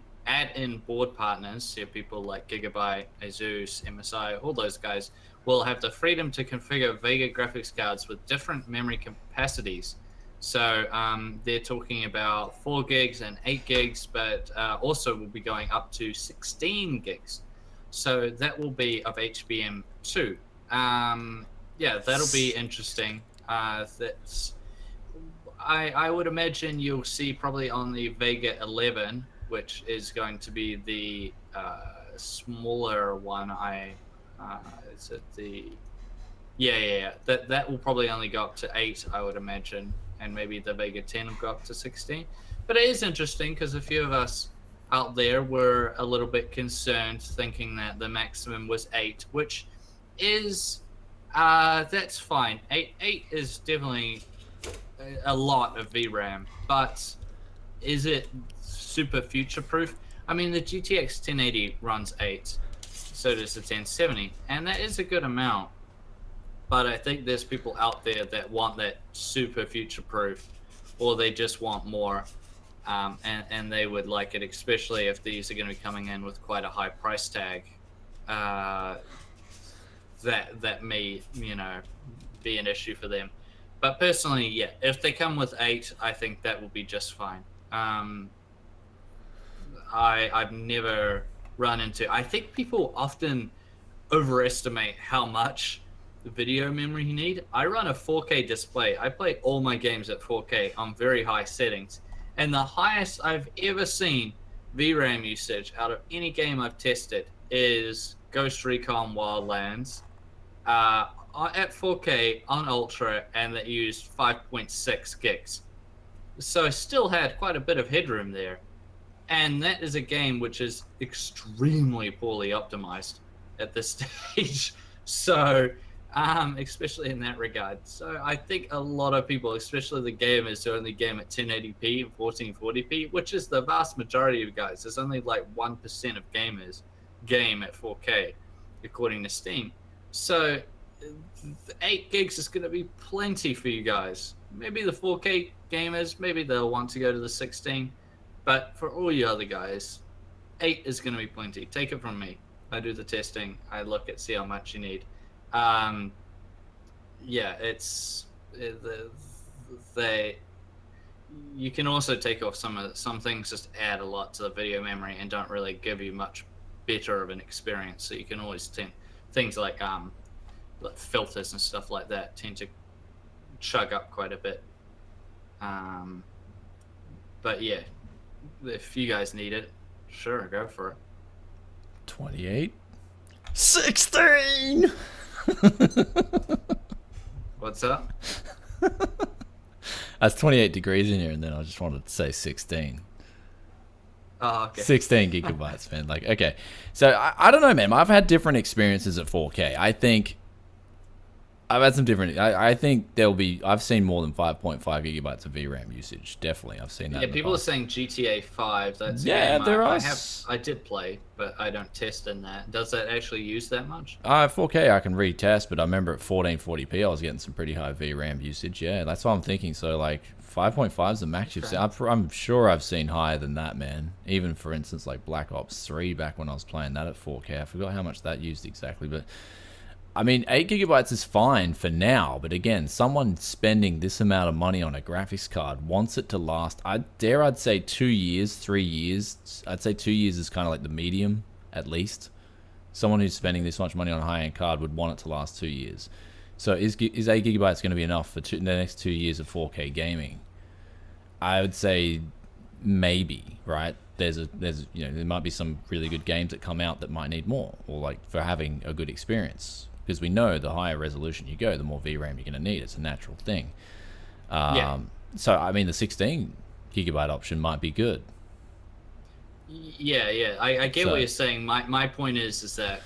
board partners, so people like Gigabyte, Asus, MSI, all those guys, will have the freedom to configure Vega graphics cards with different memory capacities. So they're talking about 4 gigs and 8 gigs, but also will be going up to 16 gigs. So that will be of HBM2. Yeah, that'll be interesting. I would imagine you'll see probably on the Vega 11, which is going to be the smaller one. Is it the... Yeah. That will probably only go up to 8, I would imagine. And maybe the Vega 10 will go up to 16. But it is interesting because a few of us out there were a little bit concerned, thinking that the maximum was 8, which is, that's fine. 8 is definitely a lot of VRAM, but is it super future-proof? I mean, the GTX 1080 runs 8, so does the 1070, and that is a good amount. But I think there's people out there that want that super future-proof, or they just want more, and they would like it, especially if these are going to be coming in with quite a high price tag. That may, you know, be an issue for them. But personally, yeah, if they come with 8, I think that will be just fine. I've never run into... I think people often overestimate how much video memory you need. I run a 4K display. I play all my games at 4K on very high settings. And the highest I've ever seen VRAM usage out of any game I've tested is Recon WildLands at 4K on Ultra, and that used 5.6 gigs. So I still had quite a bit of headroom there. And that is a game which is extremely poorly optimized at this stage. So especially in that regard. So I think a lot of people, especially the gamers who only game at 1080p and 1440p, which is the vast majority of guys. There's only like 1% of gamers game at 4K, according to Steam. So 8 gigs is going to be plenty for you guys. Maybe the 4K gamers, maybe they'll want to go to the 16. But for all you other guys, 8 is going to be plenty. Take it from me. I do the testing. I look at see how much you need. Yeah, it's you can also take off some things, just add a lot to the video memory and don't really give you much better of an experience. So you can always things like filters and stuff like that tend to chug up quite a bit. But yeah, if you guys need it, sure, go for it. 28, 16. What's up? That's 28 degrees in here, and then I just wanted to say 16. Oh, okay. 16 gigabytes, man. Like, okay. So, I don't know, man. I've had different experiences at 4K. I think I've had some different... I think there'll be... I've seen more than 5.5 gigabytes of VRAM usage. Definitely, I've seen that. Yeah, people are saying GTA 5. That's yeah, there are... I did play, but I don't test in that. Does that actually use that much? 4K I can retest, but I remember at 1440p I was getting some pretty high VRAM usage. Yeah, that's what I'm thinking. So, like, 5.5 is the max you've seen. I'm sure I've seen higher than that, man. Even, for instance, like Black Ops 3 back when I was playing that at 4K. I forgot how much that used exactly, but... I mean, 8 gigabytes is fine for now, but again, someone spending this amount of money on a graphics card wants it to last, I'd say 2 years, 3 years. I'd say 2 years is kind of like the medium, at least. Someone who's spending this much money on a high-end card would want it to last 2 years. So is 8 gigabytes going to be enough for the next 2 years of 4K gaming? I would say maybe, right? There's there might be some really good games that come out that might need more, or like for having a good experience. Because we know the higher resolution you go, the more VRAM you're going to need. It's a natural thing. Yeah. So, I mean, the 16 gigabyte option might be good. Yeah. I get what you're saying. My point is that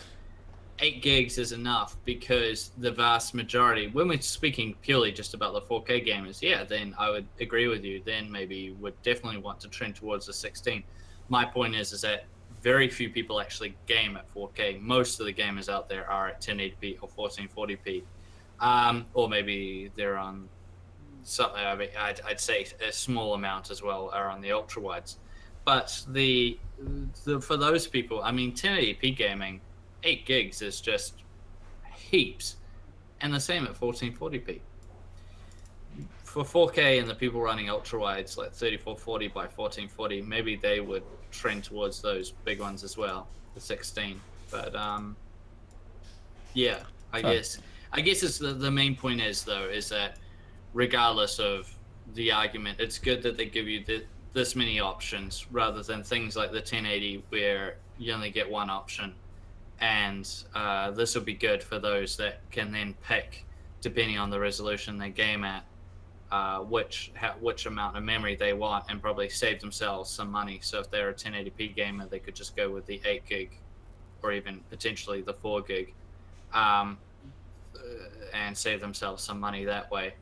8 gigs is enough because the vast majority, when we're speaking purely just about the 4K gamers, yeah, then I would agree with you. Then maybe you would definitely want to trend towards the 16. My point is that very few people actually game at 4K. Most of the gamers out there are at 1080p or 1440p, or maybe they're on something. I mean, I'd say a small amount as well are on the ultra wides. But for those people, I mean, 1080p gaming, 8 gigs is just heaps, and the same at 1440p. For 4K and the people running ultra wides like 3440 by 1440, maybe they would trend towards those big ones as well, the 16. But yeah, I guess it's the main point is that regardless of the argument, it's good that they give you this many options rather than things like the 1080 where you only get one option. And this will be good for those that can then pick, depending on the resolution they game at, which amount of memory they want, and probably save themselves some money. So if they're a 1080p gamer, they could just go with the 8 gig or even potentially the 4 gig and save themselves some money that way,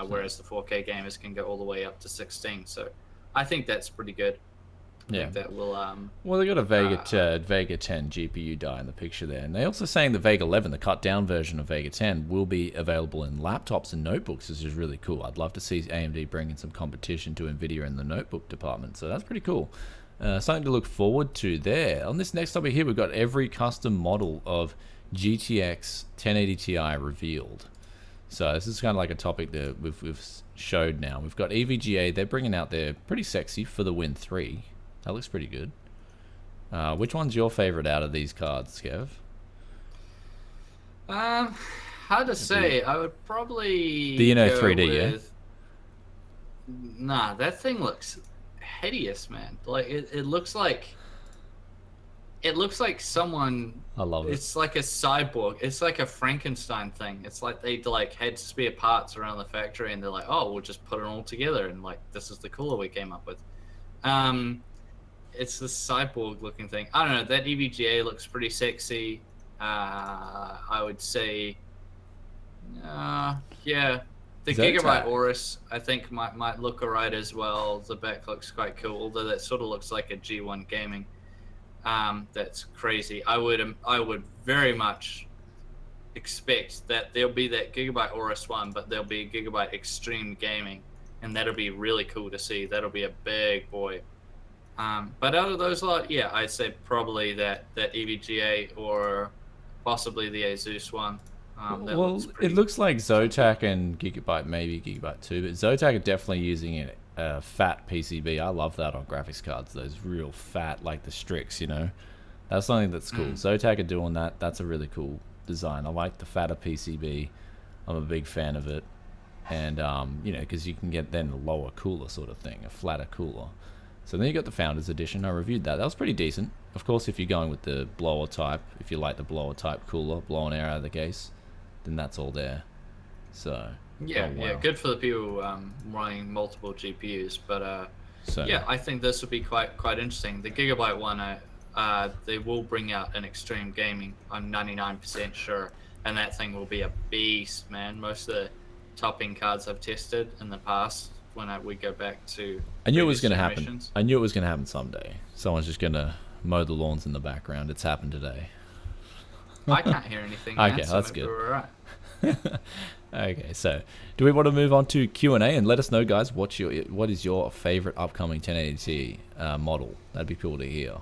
whereas the 4K gamers can go all the way up to 16. So I think that's pretty good. Yeah, that will. Well, they got a Vega 10 GPU die in the picture there, and they're also saying the Vega 11, the cut down version of Vega 10, will be available in laptops and notebooks, which is really cool. I'd love to see AMD bringing some competition to Nvidia in the notebook department, so that's pretty cool. Something to look forward to there. On this next topic here, we've got every custom model of GTX 1080 Ti revealed. So this is kind of like a topic that we've showed now. We've got EVGA. They're bringing out their pretty sexy for the Win 3. That looks pretty good. Which one's your favorite out of these cards, Kev? Hard to say. I would probably the Inno3d, yeah? Nah, that thing looks hideous, man. Like it looks like someone. I love it. It's like a cyborg. It's like a Frankenstein thing. It's like they had spare parts around the factory, and they're like, "Oh, we'll just put it all together," and like this is the cooler we came up with. It's this cyborg looking thing. I don't know. That EVGA looks pretty sexy. I would say Yeah. The Zotac. Gigabyte Aorus, I think, might look alright as well. The back looks quite cool, although that sort of looks like a G1 Gaming. That's crazy. I would very much expect that there'll be that Gigabyte Aorus one, but there'll be Gigabyte Extreme Gaming, and that'll be really cool to see. That'll be a big boy. But out of those lot, yeah, I'd say probably that EVGA or possibly the Asus one. Well, it looks like Zotac and Gigabyte, maybe Gigabyte 2, but Zotac are definitely using a fat PCB. I love that on graphics cards, those real fat, like the Strix, you know? That's something that's cool. Zotac are doing that. That's a really cool design. I like the fatter PCB. I'm a big fan of it. And, you know, because you can get then a lower cooler sort of thing, a flatter cooler. So then you got the Founders Edition. I reviewed that. That was pretty decent. Of course, if you're going with the blower type, if you like the blower type cooler, blowing air out of the case, then that's all there. So yeah, yeah, good for the people running multiple GPUs. But yeah, I think this would be quite interesting. The Gigabyte one, they will bring out an Extreme Gaming. I'm 99% sure, and that thing will be a beast, man. Most of the top-end cards I've tested in the past, when we go back to, I knew it was going to happen. I knew it was going to happen someday. Someone's just going to mow the lawns in the background. It's happened today. I can't hear anything. Okay, so that's good. We're all right. Okay, so do we want to move on to Q&A and let us know, guys, what is your favorite upcoming 1080 Ti model? That'd be cool to hear.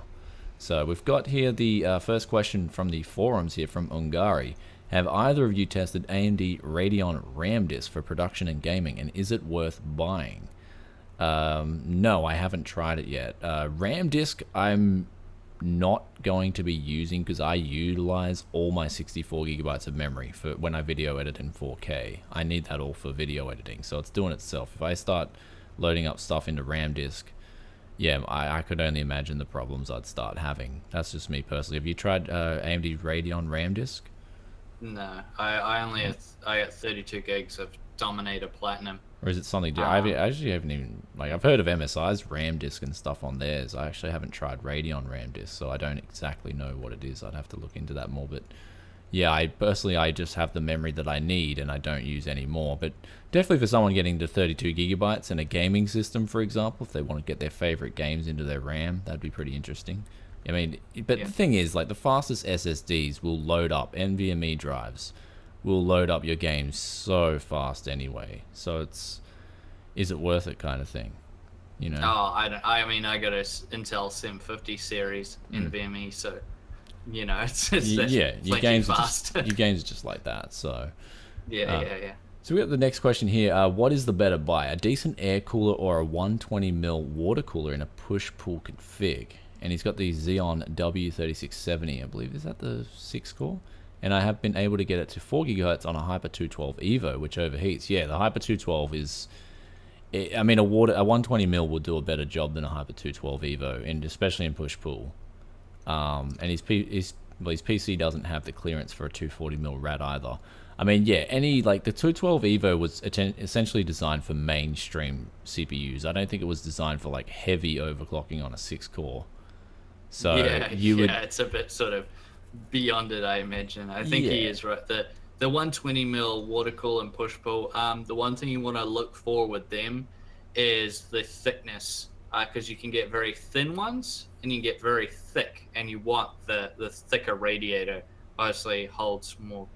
So we've got here the first question from the forums here from Ungari. Have either of you tested AMD Radeon Ramdisk for production and gaming, and is it worth buying? No, I haven't tried it yet. Ramdisk, I'm not going to be using because I utilize all my 64 gigabytes of memory for when I video edit in 4K. I need that all for video editing, so it's doing itself. If I start loading up stuff into Ramdisk, yeah, I could only imagine the problems I'd start having. That's just me personally. Have you tried AMD Radeon Ramdisk? No, I got 32 gigs of Dominator Platinum. Or is it something different? I actually haven't even, like, I've heard of MSI's Ramdisk and stuff on theirs. I actually haven't tried Radeon Ramdisk, so I don't exactly know what it is. I'd have to look into that more, but yeah, I just have the memory that I need and I don't use any more. But definitely for someone getting to 32 gigabytes and a gaming system, for example, if they want to get their favorite games into their RAM, that'd be pretty interesting. I mean, but the thing is, like, the fastest SSDs will load up, NVMe drives will load up your games so fast anyway. So is it worth it kind of thing, you know? Oh, I mean, I got a Intel 750 series NVMe, so, you know, it's your games fast. Your games are just like that, so. Yeah. So we got the next question here. What is the better buy, a decent air cooler or a 120mm water cooler in a push-pull config? And he's got the Xeon W3670, I believe. Is that the 6-core? And I have been able to get it to 4 GHz on a Hyper 212 Evo, which overheats. Yeah, the Hyper 212 is... I mean, a 120mm will do a better job than a Hyper 212 Evo, and especially in push-pull. And his PC doesn't have the clearance for a 240mm RAD either. I mean, yeah, the 212 Evo was essentially designed for mainstream CPUs. I don't think it was designed for, like, heavy overclocking on a 6-core. So it's a bit sort of beyond it, I imagine. I think he is right. The 120mm water cool and push pull. The one thing you want to look for with them is the thickness, because you can get very thin ones and you can get very thick, and you want the thicker radiator. Obviously, holds more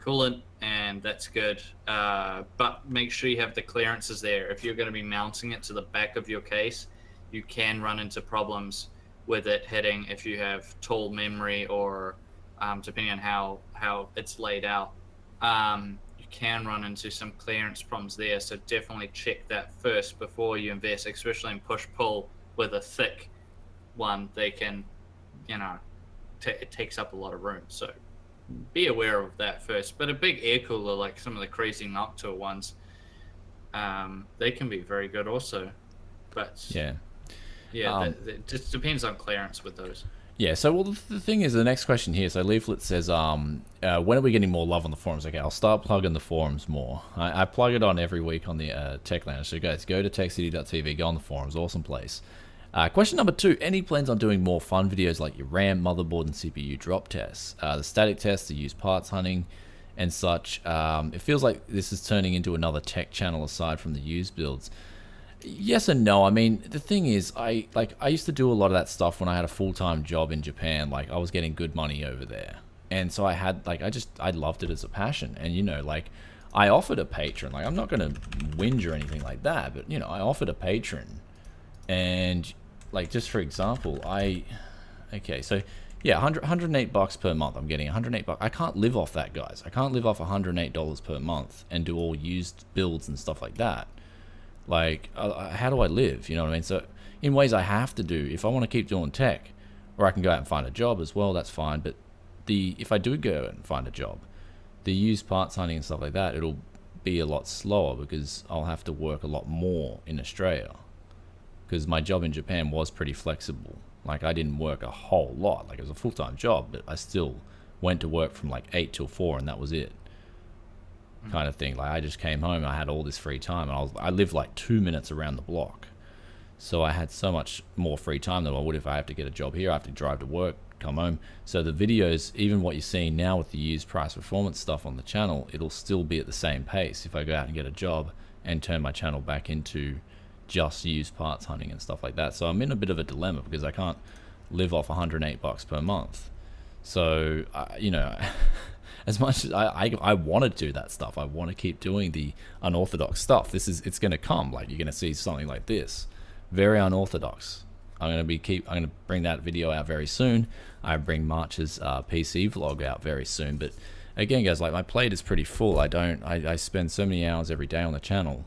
coolant, and that's good. But make sure you have the clearances there. If you're going to be mounting it to the back of your case, you can run into problems with it hitting if you have tall memory, or depending on how it's laid out, you can run into some clearance problems there. So definitely check that first before you invest, especially in push-pull with a thick one. They can, you know, it takes up a lot of room. So be aware of that first. But a big air cooler, like some of the crazy Noctua ones, they can be very good also. But it just depends on clearance with those. Yeah, so well, the thing is, the next question here, so Leaflet says, when are we getting more love on the forums? Okay, I'll start plugging the forums more. I plug it on every week on the Techlander, so guys, go to techcity.tv, go on the forums, awesome place. Question number 2, any plans on doing more fun videos like your RAM, motherboard, and CPU drop tests? The static tests, the used parts hunting, and such. It feels like this is turning into another tech channel aside from the used builds. Yes and no. I mean, the thing is, I used to do a lot of that stuff when I had a full-time job in Japan. Like, I was getting good money over there. And so I had, like, I loved it as a passion. And, you know, like, I offered a patron. Like, I'm not going to whinge or anything like that, but, you know, I offered a patron. And, like, just for example, okay, so, yeah, $108 per month. I'm getting $108. I can't live off that, guys. I can't live off $108 per month and do all used builds and stuff like that. Like, how do I live? You know what I mean? So, in ways I have to do, if I want to keep doing tech, or I can go out and find a job as well, that's fine. But if I do go and find a job, the used parts hunting and stuff like that, it'll be a lot slower because I'll have to work a lot more in Australia. Because my job in Japan was pretty flexible. Like, I didn't work a whole lot. Like, it was a full-time job, but I still went to work from like 8 till 4, and that was it. Kind of thing. Like, I just came home and I had all this free time, and I lived like 2 minutes around the block, so I had so much more free time than I would if I have to get a job here. I have to drive to work, come home. So the videos, even what you're seeing now with the used price performance stuff on the channel, it'll still be at the same pace if I go out and get a job and turn my channel back into just used parts hunting and stuff like that. So I'm in a bit of a dilemma because I can't live off $108 per month. So you know, as much as I want to do that stuff, I want to keep doing the unorthodox stuff. It's going to come. Like, you're going to see something like this, very unorthodox. I'm going to bring that video out very soon. I bring March's PC vlog out very soon. But again, guys, like, my plate is pretty full. I spend so many hours every day on the channel,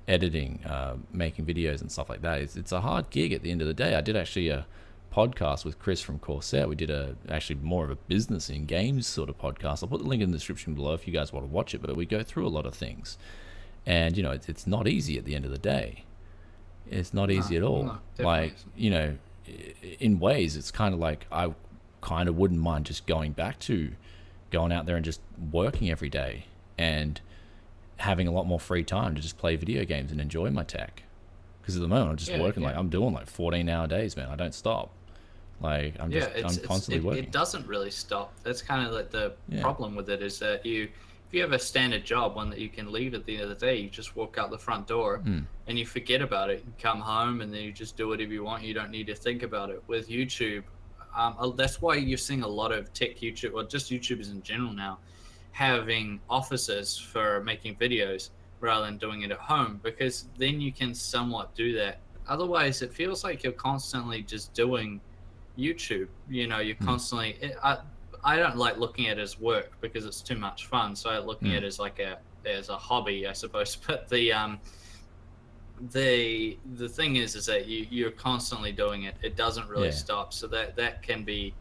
editing, making videos and stuff like that. It's a hard gig at the end of the day. I did actually a podcast with Chris from Corsair. We did actually more of a business in games sort of podcast. I'll put the link in the description below if you guys want to watch it, but we go through a lot of things, and you know, it's not easy at the end of the day. It's not easy at all. No, like, you know, in ways it's kind of like I kind of wouldn't mind just going back to going out there and just working every day and having a lot more free time to just play video games and enjoy my tech. Because at the moment I'm just working, like, I'm doing like 14-hour days, man. I don't stop. Like, I'm constantly working. It doesn't really stop. That's kind of like the problem with it, is that if you have a standard job, one that you can leave at the end of the day, you just walk out the front door and you forget about it. You come home and then you just do whatever you want. You don't need to think about it. With YouTube, that's why you're seeing a lot of tech YouTube, or just YouTubers in general now, having offices for making videos rather than doing it at home, because then you can somewhat do that. Otherwise, it feels like you're constantly just doing YouTube. You know, you're constantly. I don't like looking at it as work because it's too much fun. So I look at it as like as a hobby, I suppose. But the thing is that you're constantly doing it. It doesn't really stop. So that can be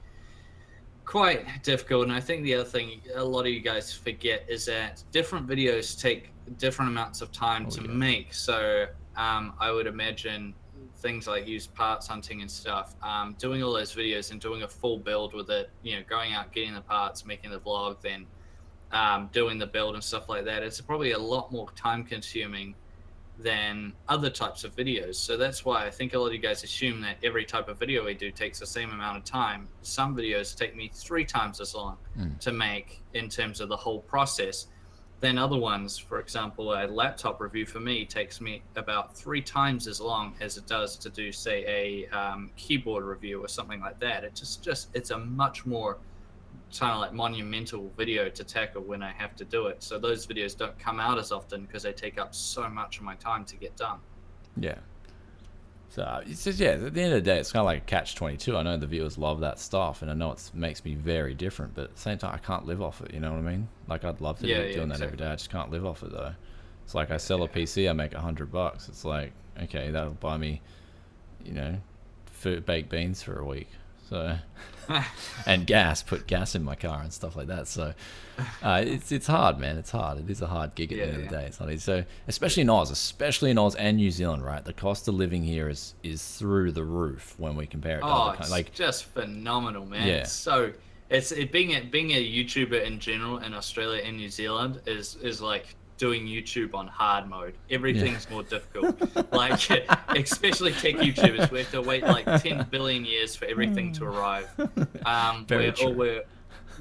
quite difficult. And I think the other thing a lot of you guys forget is that different videos take different amounts of time to make. So I would imagine things like used parts hunting and stuff, doing all those videos and doing a full build with it, you know, going out, getting the parts, making the vlog, then doing the build and stuff like that, it's probably a lot more time consuming than other types of videos. So that's why I think a lot of you guys assume that every type of video we do takes the same amount of time. Some videos take me 3 times as long to make in terms of the whole process than other ones. For example, a laptop review for me takes me about 3 times as long as it does to do, say, a keyboard review or something like that. It it's a much more kind of like monumental video to tackle when I have to do it. So those videos don't come out as often because they take up so much of my time to get done. Yeah. So it's just, at the end of the day, it's kind of like a catch-22. I know the viewers love that stuff, and I know it makes me very different, but at the same time, I can't live off it, you know what I mean? Like, I'd love to be doing that every day. I just can't live off it, though. It's like I sell a PC, I make $100. It's like, okay, that'll buy me, you know, baked beans for a week. So, and put gas in my car and stuff like that. So, it's hard, man. It's hard. It is a hard gig at the end of the day. It's not easy. So, especially in Oz and New Zealand, right? The cost of living here is through the roof when we compare it to other countries. Like, just phenomenal, man. Yeah. So, being a YouTuber in general in Australia and New Zealand is like doing YouTube on hard mode. Everything's more difficult. Like, especially tech YouTubers, we have to wait like 10 billion years for everything to arrive. Very true.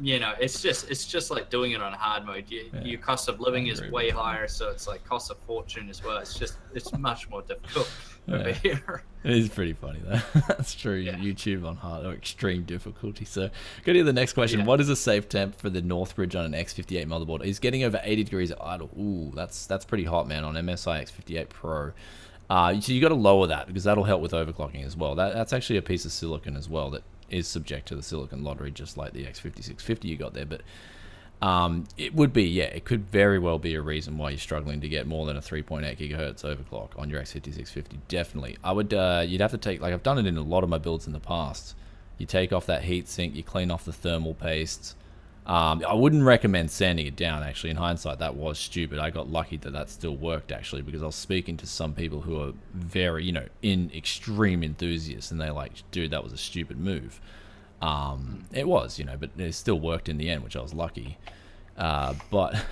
you know, it's just like doing it on hard mode. Your cost of living is way higher, so it's like cost of fortune as well. It's much more difficult over here. It is pretty funny though. That's true. Yeah. YouTube on hard or extreme difficulty. So go to the next question. What is a safe temp for the Northbridge on an X58 motherboard? He's getting over 80 degrees at idle. Ooh, that's pretty hot, man, on MSI X58 Pro. So you got to lower that because that'll help with overclocking as well. That's actually a piece of silicon as well that is subject to the silicon lottery, just like the X5650 you got there. But it would be, it could very well be a reason why you're struggling to get more than a 3.8 gigahertz overclock on your X5650. Definitely. I would, you'd have to take, like I've done it in a lot of my builds in the past. You take off that heatsink, you clean off the thermal paste. I wouldn't recommend sanding it down, actually. In hindsight, that was stupid. I got lucky that still worked, actually, because I was speaking to some people who are very, you know, extreme enthusiasts, and they're like, dude, that was a stupid move. It was, you know, but it still worked in the end, which I was lucky. But,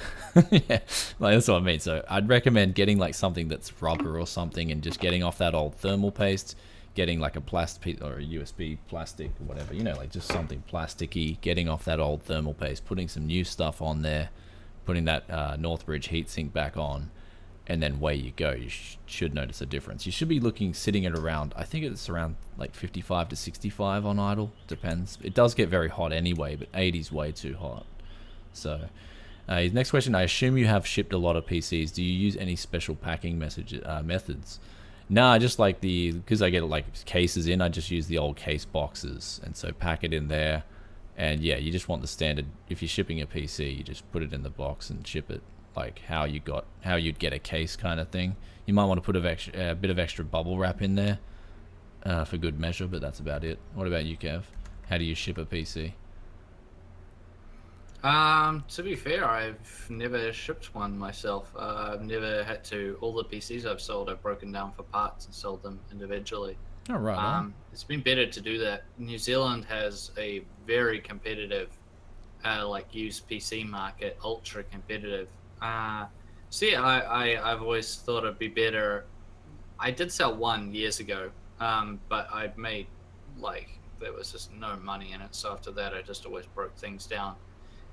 yeah, like, that's what I mean. So I'd recommend getting, like, something that's rubber or something and just getting off that old thermal paste, getting like a plastic or a USB plastic or whatever, you know, like just something plasticky, getting off that old thermal paste, putting some new stuff on there, putting that Northbridge heatsink back on, and then away you go. You should notice a difference. You should be sitting at around, I think it's around like 55 to 65 on idle, depends. It does get very hot anyway, but 80 is way too hot. So his next question, I assume you have shipped a lot of PCs. Do you use any special packing methods? Nah, just like because I get like cases in, I just use the old case boxes, and so pack it in there. And yeah, you just want the standard. If you're shipping a PC, you just put it in the box and ship it like how you'd get a case kind of thing. You might want to put a bit of extra bubble wrap in there for good measure, but that's about it. What about you, Kev? How do you ship a PC? To be fair, I've never shipped one myself. I've never had to. All the PCs I've sold, I've broken down for parts and sold them individually. Oh, right. It's been better to do that. New Zealand has a very competitive, like used PC market, ultra competitive. See, I've always thought it'd be better. I did sell one years ago, but I made like there was just no money in it. So after that, I just always broke things down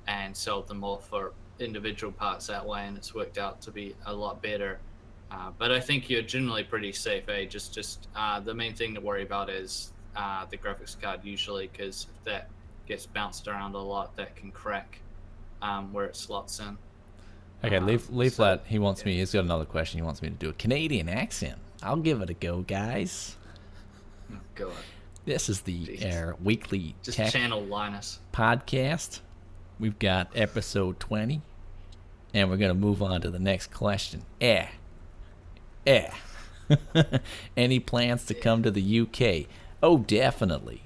and sold them all for individual parts that way, and it's worked out to be a lot better. But I think you're generally pretty safe, eh? Just the main thing to worry about is the graphics card usually, because if that gets bounced around a lot, that can crack where it slots in. Okay, leave that. He wants me. He's got another question. He wants me to do a Canadian accent. I'll give it a go, guys. Oh, God. This is the weekly just tech channel Linus podcast. We've got episode 20, and we're gonna move on to the next question. Any plans to come to the UK? Oh, definitely.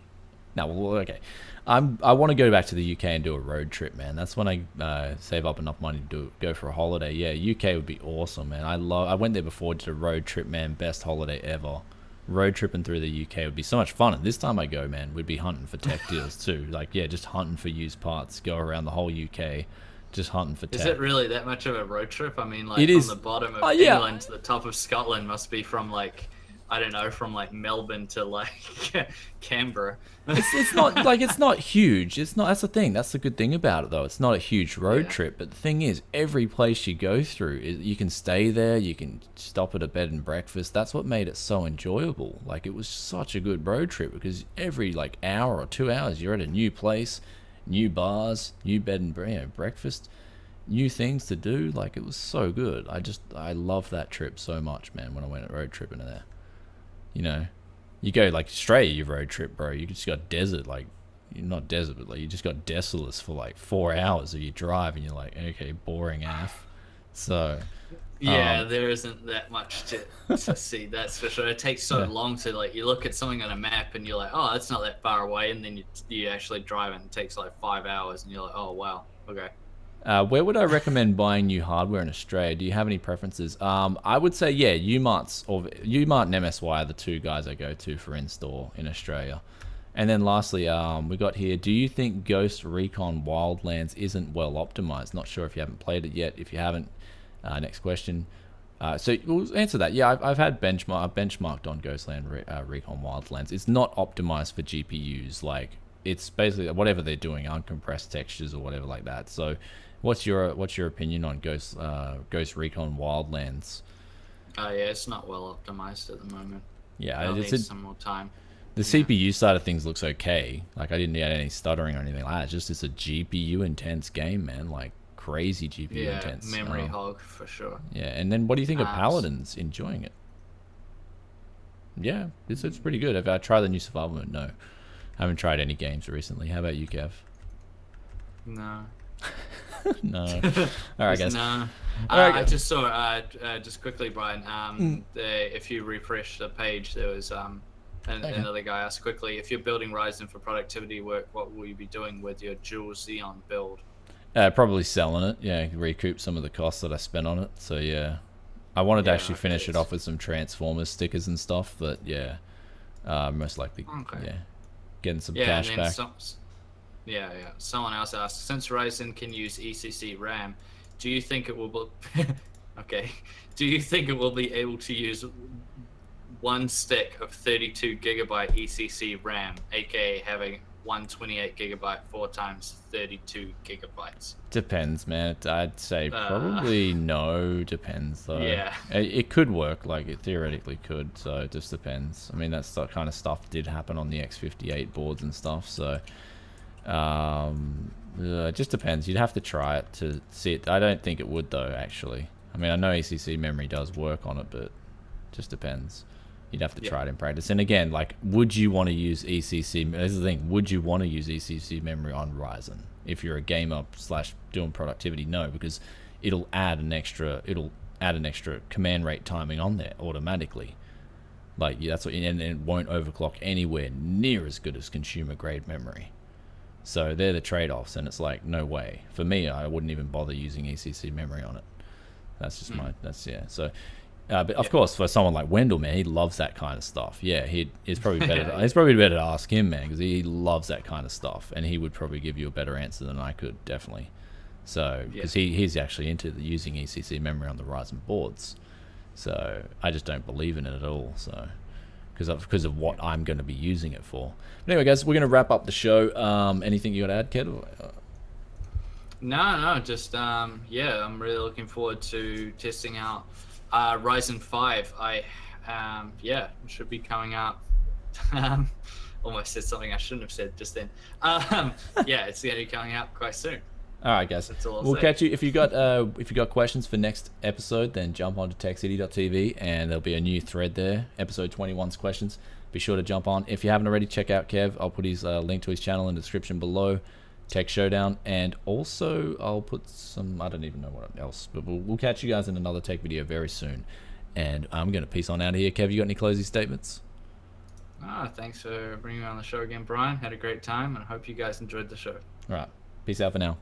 Now, okay. I want to go back to the UK and do a road trip, man. That's when I save up enough money to go for a holiday. Yeah, UK would be awesome, man. I went there before, did a road trip, man. Best holiday ever. Road tripping through the UK would be so much fun. And this time I go, man, we'd be hunting for tech deals too. Like, yeah, just hunting for used parts. Go around the whole UK, just hunting for tech. Is it really that much of a road trip? I mean, like, it from is. The bottom of England to the top of Scotland must be from, like, I don't know, from, like, Melbourne to, like, Canberra. It's not, like, it's not huge. It's not, that's the thing. That's the good thing about it, though. It's not a huge road trip. But the thing is, every place you go through, you can stay there. You can stop at a bed and breakfast. That's what made it so enjoyable. Like, it was such a good road trip because every, like, hour or 2 hours, you're at a new place, new bars, new bed and breakfast, new things to do. Like, it was so good. I loved that trip so much, man, when I went road tripping there. You know, you go like Australia, you road trip, bro. You just got desert, like, not desert, but like you just got desolate for like 4 hours of your drive, and you're like, okay, boring AF. So yeah, there isn't that much to see. That's for sure. It takes so long to, like, you look at something on a map and you're like, oh, that's not that far away, and then you actually drive it and it takes like 5 hours, and you're like, oh wow, okay. Where would I recommend buying new hardware in Australia? Do you have any preferences? I would say, yeah, Umart and MSY are the two guys I go to for in-store in Australia. And then lastly, we got here, do you think Ghost Recon WildLands isn't well optimized? Not sure if you haven't played it yet. If you haven't, next question. So we'll answer that. Yeah, I've benchmarked on Ghostland Recon WildLands. It's not optimized for GPUs. Like, it's basically whatever they're doing, uncompressed textures or whatever like that. So, what's your opinion on Ghost Recon WildLands? Yeah, it's not well optimized at the moment. Yeah, it needs some more time. The CPU side of things looks okay. Like, I didn't get any stuttering or anything like that. It's a GPU intense game, man. Like, crazy GPU intense. Memory hog for sure. Yeah, and then what do you think of Paladins? Enjoying it? Yeah, it's pretty good. Have I tried the new survival mode? No. I haven't tried any games recently. How about you, Kev? No. No. All right, guys. No. I just saw, just quickly, Brian, if you refresh the page, there was another guy asked quickly, if you're building Ryzen for productivity work, what will you be doing with your dual Xeon build? Probably selling it. Yeah, recoup some of the costs that I spent on it. So, yeah. I wanted to actually finish it off with some Transformers stickers and stuff, but yeah. Most likely, getting some cash back. Someone else asked, since Ryzen can use ECC RAM, do you think it will be do you think it will be able to use one stick of 32 gigabyte ECC RAM, aka having 128 gigabyte 4 times 32 gigabytes? Depends, man. I'd say probably no. Depends though. Yeah, it could work, like it theoretically could, so it just depends. I mean, that's the kind of stuff did happen on the X58 boards and stuff, so it just depends. You'd have to try it to see it. I don't think it would though, actually. I mean, I know ECC memory does work on it, but it just depends. You'd have to try it in practice. And again, like, would you want to use ECC? This is the thing. Would you want to use ECC memory on Ryzen if you're a gamer / doing productivity? No, because it'll add an extra command rate timing on there automatically. Like, that's what, and it won't overclock anywhere near as good as consumer grade memory. So they're the trade-offs, and it's like, no way. For me, I wouldn't even bother using ECC memory on it. That's just So, but of course, for someone like Wendell, man, he loves that kind of stuff. Yeah, it's probably better. It's probably better to ask him, man, because he loves that kind of stuff, and he would probably give you a better answer than I could, definitely. So, because he's actually into using ECC memory on the Ryzen boards. So I just don't believe in it at all. So. Because of what I'm going to be using it for. But anyway, guys, we're going to wrap up the show. Anything you got to add, Kev? No, just I'm really looking forward to testing out Ryzen 5. It should be coming out. Almost said something I shouldn't have said just then. It's going to be coming out quite soon. All right, guys. We'll catch you. If you got questions for next episode, then jump on to tockedy.tv, and there'll be a new thread there. Episode 21's questions. Be sure to jump on. If you haven't already, check out Kev. I'll put his link to his channel in the description below. Tech Showdown, and also I'll put some. I don't even know what else, but we'll catch you guys in another tech video very soon. And I'm gonna peace on out of here. Kev, you got any closing statements? Thanks for bringing me on the show again, Brian. Had a great time, and I hope you guys enjoyed the show. All right, peace out for now.